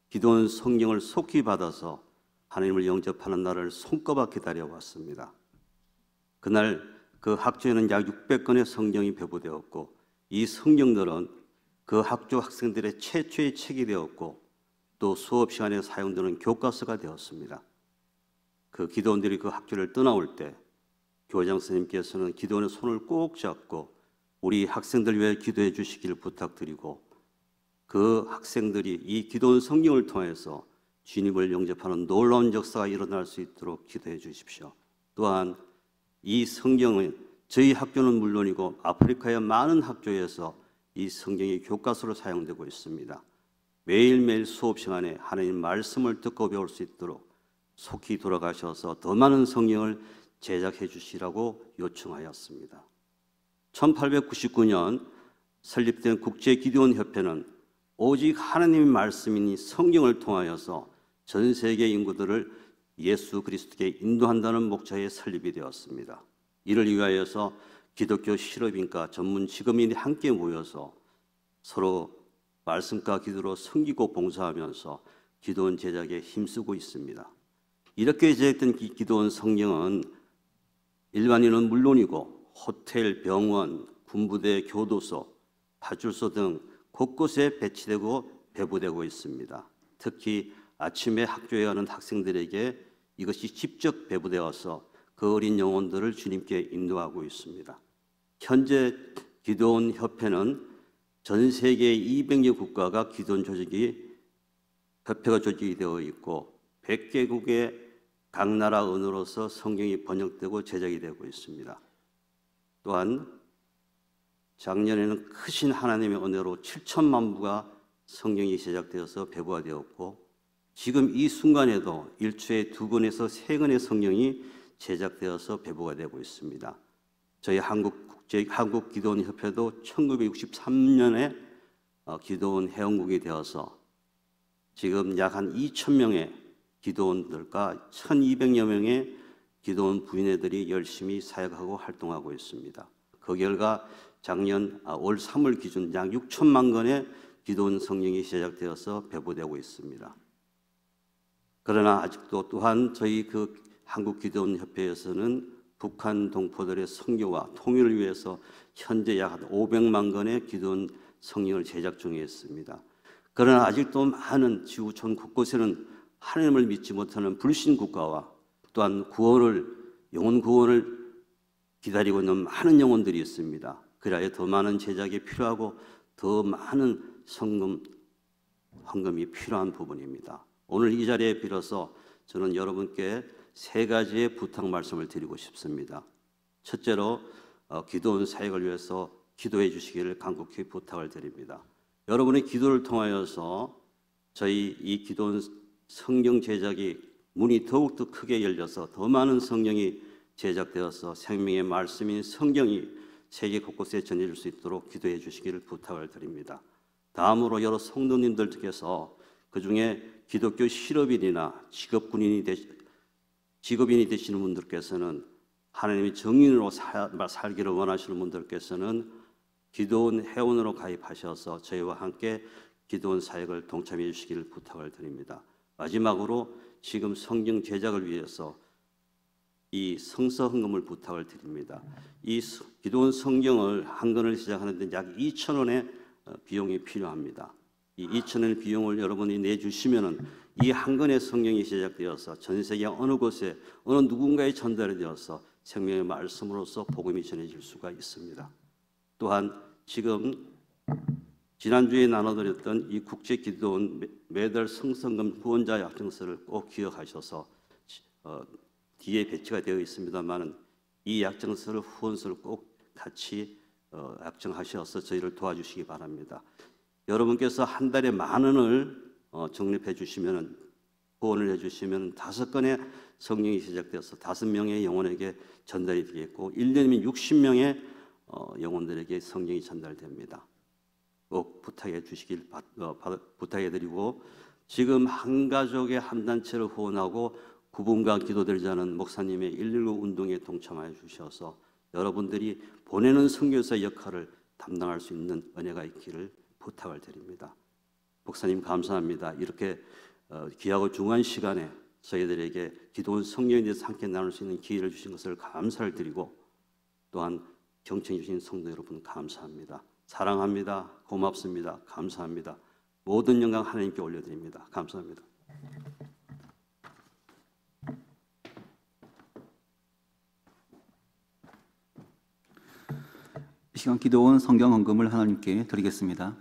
기도원 성령을 속히 받아서 하나님을 영접하는 날을 손꼽아 기다려왔습니다. 그날 그 학교에는 약 600권의 성경이 배부되었고, 이 성경들은 그 학교 학생들의 최초의 책이 되었고, 또 수업 시간에 사용되는 교과서가 되었습니다. 그 기도원들이 그 학교를 떠나올 때 교장 선생님께서는 기도원의 손을 꼭 잡고 우리 학생들 위해 기도해 주시기를 부탁드리고, 그 학생들이 이 기도원 성경을 통해서 주님을 영접하는 놀라운 역사가 일어날 수 있도록 기도해 주십시오. 또한 이 성경은 저희 학교는 물론이고 아프리카의 많은 학교에서 이 성경이 교과서로 사용되고 있습니다. 매일매일 수업 시간에 하나님 말씀을 듣고 배울 수 있도록 속히 돌아가셔서 더 많은 성경을 제작해 주시라고 요청하였습니다. 1899년 설립된 국제기도원협회는 오직 하나님의 말씀인 성경을 통하여서 전 세계 인구들을 예수 그리스도께 인도한다는 목적에 설립이 되었습니다. 이를 위하여서 기독교 실업인과 전문 직업인이 함께 모여서 서로 말씀과 기도로 섬기고 봉사하면서 기도원 제작에 힘쓰고 있습니다. 이렇게 제작된 기도원 성경은 일반인은 물론이고 호텔, 병원, 군부대, 교도소, 파출소 등 곳곳에 배치되고 배부되고 있습니다. 특히 아침에 학교에 가는 학생들에게 이것이 직접 배부되어서 그 어린 영혼들을 주님께 인도하고 있습니다. 현재 기도원 협회는 전 세계 200여 국가가 기도원 협회가 조직이 되어 있고 100개국의 각 나라 언어로서 성경이 번역되고 제작이 되고 있습니다. 또한 작년에는 크신 하나님의 은혜로 7천만 부가 성경이 제작되어서 배부가 되었고 지금 이 순간에도 일주에 2권에서 3권의 성경이 제작되어서 배부가 되고 있습니다. 저희 한국기도원협회도 1963년에 기도원 회원국이 되어서 지금 약 한 2,000명의 기도원들과 1,200여 명의 기도원 부인회들이 열심히 사역하고 활동하고 있습니다. 그 결과 작년 올 3월 기준 약 6천만 권의 기도원 성경이 제작되어서 배부되고 있습니다. 그러나 아직도 또한 저희 한국기도원협회에서는 북한 동포들의 선교와 통일을 위해서 현재 약 500만 권의 기도원 성경을 제작 중에 있습니다. 그러나 아직도 많은 지구촌 곳곳에는 하나님을 믿지 못하는 불신 국가와 또한 영혼 구원을 기다리고 있는 많은 영혼들이 있습니다. 그래야 더 많은 제작이 필요하고 더 많은 헌금이 필요한 부분입니다. 오늘 이 자리에 빌어서 저는 여러분께 3가지의 부탁 말씀을 드리고 싶습니다. 첫째로 기도원 사역을 위해서 기도해 주시기를 간곡히 부탁을 드립니다. 여러분의 기도를 통하여서 저희 이 기도원 성경 제작이 문이 더욱더 크게 열려서 더 많은 성경이 제작되어서 생명의 말씀인 성경이 세계 곳곳에 전해질 수 있도록 기도해 주시기를 부탁을 드립니다. 다음으로 여러 성도님들께서 그중에 기독교 실업인이나 직업인이 되시는 분들께서는 하나님의 정인으로 살기를 원하시는 분들께서는 기도원 회원으로 가입하셔서 저희와 함께 기도원 사역을 동참해 주시기를 부탁을 드립니다. 마지막으로 지금 성경 제작을 위해서 이 성서 헌금을 부탁을 드립니다. 이 기도원 성경을 한 권을 제작하는데 약 2,000원의 비용이 필요합니다. 이 2,000원의 비용을 여러분이 내주시면은 이 한 권의 성경이 제작되어서 전 세계 어느 곳에 어느 누군가에 전달이 되어서 생명의 말씀으로서 복음이 전해질 수가 있습니다. 또한 지금 지난주에 나눠드렸던 이 국제기도원 매달 성성금 후원자 약정서를 꼭 기억하셔서 뒤에 배치가 되어 있습니다만 이 약정서를 후원서를 꼭 같이 약정하셔서 저희를 도와주시기 바랍니다. 여러분께서 한 달에 10,000원을 적립해 주시면 후원을 해주시면 5권의 성경이 제작되어서 5명의 영혼에게 전달이 되겠고 1년이면 60명의 영혼들에게 성경이 전달됩니다. 꼭 부탁해 주시길 부탁해 드리고 지금 한 가족의 한 단체를 후원하고 구분과 기도드리자는 목사님의 119 운동에 동참하여 주셔서 여러분들이 보내는 선교사 역할을 담당할 수 있는 은혜가 있기를 부탁을 드립니다. 목사님 감사합니다. 이렇게 귀하고 중요한 시간에 저희들에게 기도원 성경에 대해서 함께 나눌 수 있는 기회를 주신 것을 감사를 드리고 또한 경청해 주신 성도 여러분 감사합니다. 사랑합니다. 고맙습니다. 감사합니다. 모든 영광 하나님께 올려드립니다. 감사합니다. 이 시간 기도원 성경 헌금을 하나님께 드리겠습니다.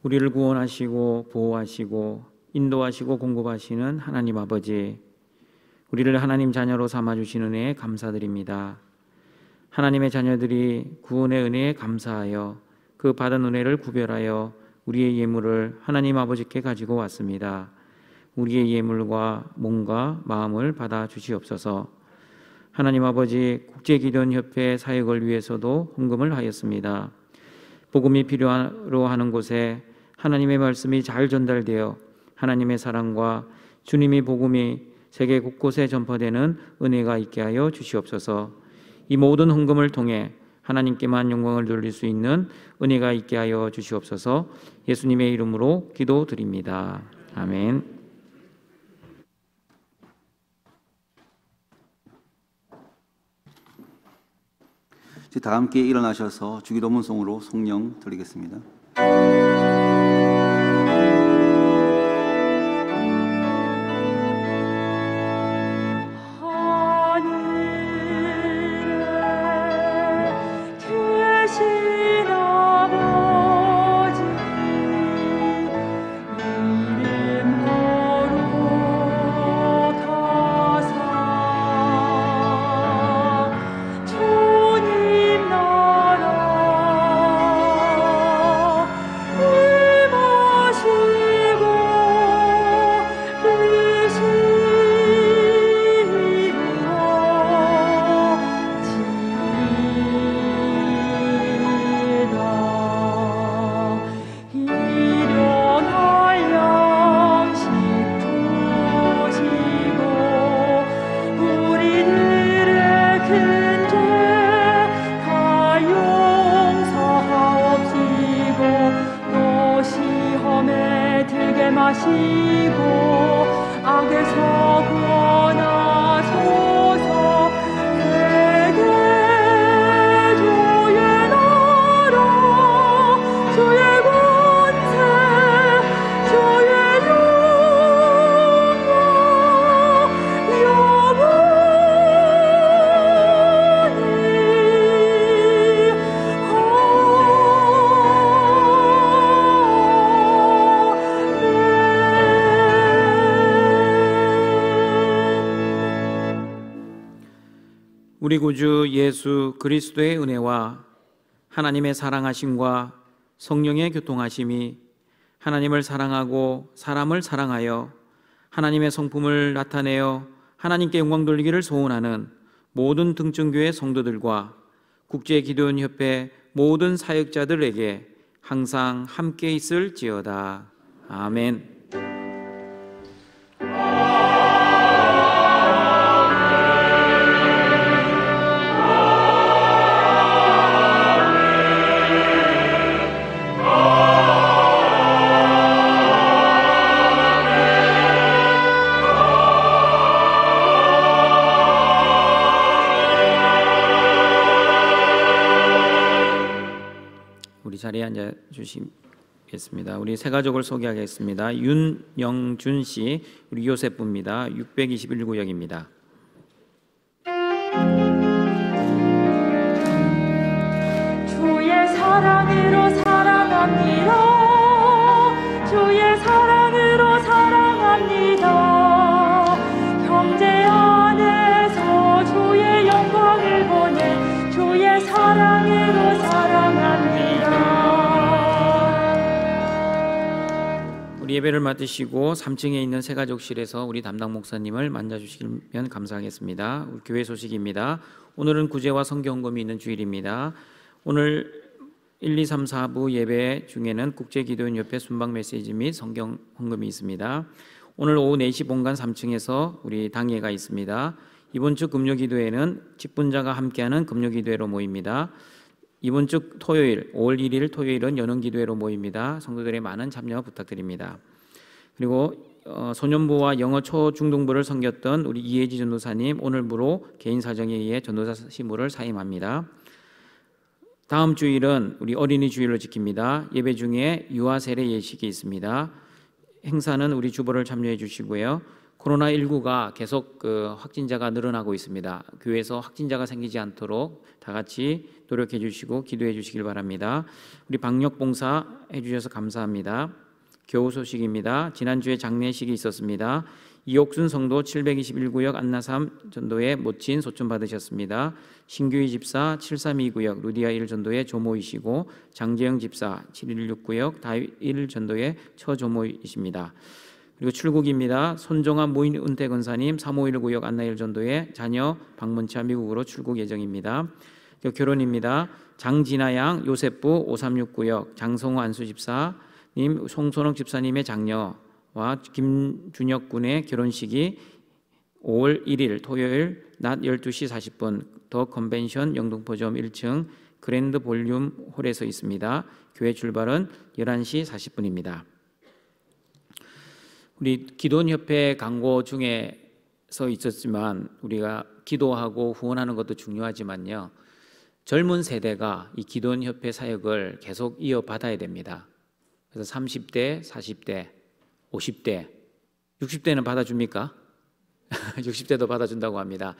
우리를 구원하시고 보호하시고 인도하시고 공급하시는 하나님 아버지, 우리를 하나님 자녀로 삼아주신 은혜에 감사드립니다. 하나님의 자녀들이 구원의 은혜에 감사하여 그 받은 은혜를 구별하여 우리의 예물을 하나님 아버지께 가지고 왔습니다. 우리의 예물과 몸과 마음을 받아 주시옵소서. 하나님 아버지, 국제기도원협회 사역을 위해서도 헌금을 하였습니다. 복음이 필요로 하는 곳에 하나님의 말씀이 잘 전달되어 하나님의 사랑과 주님의 복음이 세계 곳곳에 전파되는 은혜가 있게 하여 주시옵소서. 이 모든 헌금을 통해 하나님께만 영광을 돌릴 수 있는 은혜가 있게 하여 주시옵소서. 예수님의 이름으로 기도드립니다. 아멘. 다 함께 일어나셔서 주기도문송으로 성령 드리겠습니다. 우리 구주 예수 그리스도의 은혜와 하나님의 사랑하심과 성령의 교통하심이 하나님을 사랑하고 사람을 사랑하여 하나님의 성품을 나타내어 하나님께 영광 돌리기를 소원하는 모든 등정교회 성도들과 국제기도원협회 모든 사역자들에게 항상 함께 있을지어다. 아멘. 자리에 앉아 주시겠습니다. 우리 세 가족을 소개하겠습니다. 윤영준 씨, 우리 요셉부입니다. 621구역입니다. 주의 사랑으로 사랑합니다. 주의 사랑으로 사랑합니다. 형제 안에서 주의 영광을 보내 주의 사랑으로 사랑합니다. 우리 예배를 맡으시고 3층에 있는 새가족실에서 우리 담당 목사님을 만나주시면 감사하겠습니다. 우리 교회 소식입니다. 오늘은 구제와 성경헌금이 있는 주일입니다. 오늘 1, 2, 3, 4부 예배 중에는 국제기도원협회 순방 메시지 및 성경헌금이 있습니다. 오늘 오후 4시 본관 3층에서 우리 당예가 있습니다. 이번 주 금요기도회는 직분자가 함께하는 금요기도회로 모입니다. 이번 주 토요일 5월 1일 토요일은 연흥기도회로 모입니다. 성도들의 많은 참여 부탁드립니다. 그리고 소년부와 영어 초중등부를 섬겼던 우리 이혜지 전도사님 오늘부로 개인 사정에 의해 전도사 시무를 사임합니다. 다음 주일은 우리 어린이 주일로 지킵니다. 예배 중에 유아 세례 예식이 있습니다. 행사는 우리 주보를 참여해 주시고요. 코로나19가 계속 확진자가 늘어나고 있습니다. 교회에서 확진자가 생기지 않도록 다 같이 노력해 주시고 기도해 주시길 바랍니다. 우리 방역 봉사 해 주셔서 감사합니다. 교우 소식입니다. 지난주에 장례식이 있었습니다. 이옥순 성도 721구역 안나삼 전도에 모친 소천 받으셨습니다. 신규희 집사 732구역 루디아 1 전도의 조모이시고 장재영 집사 716구역 다윗 1 전도의 처조모이십니다. 그리고 출국입니다. 손종환 무인 은퇴 권사님 351구역 안나일 전도의 자녀 방문차 미국으로 출국 예정입니다. 결혼입니다. 장진아 양 요셉부 536구역 장성호 안수 집사님 송선옥 집사님의 장녀와 김준혁 군의 결혼식이 5월 1일 토요일 낮 12시 40분 더 컨벤션 영등포점 1층 그랜드 볼륨 홀에서 있습니다. 교회 출발은 11시 40분입니다. 우리 기도원협회 광고 중에서 있었지만 우리가 기도하고 후원하는 것도 중요하지만요. 젊은 세대가 이 기도원협회 사역을 계속 이어받아야 됩니다. 그래서 30대, 40대, 50대, 60대는 받아줍니까? 60대도 받아준다고 합니다.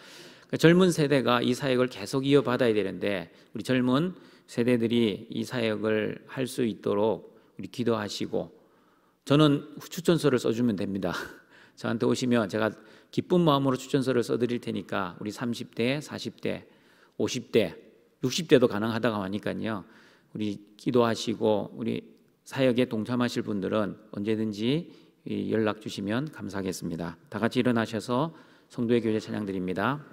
그러니까 젊은 세대가 이 사역을 계속 이어받아야 되는데 우리 젊은 세대들이 이 사역을 할 수 있도록 우리 기도하시고 저는 추천서를 써주면 됩니다. 저한테 오시면 제가 기쁜 마음으로 추천서를 써드릴 테니까 우리 30대, 40대, 50대, 60대도 가능하다고 하니까요. 우리 기도하시고 우리 사역에 동참하실 분들은 언제든지 연락 주시면 감사하겠습니다. 다 같이 일어나셔서 성도의 교제 찬양 드립니다.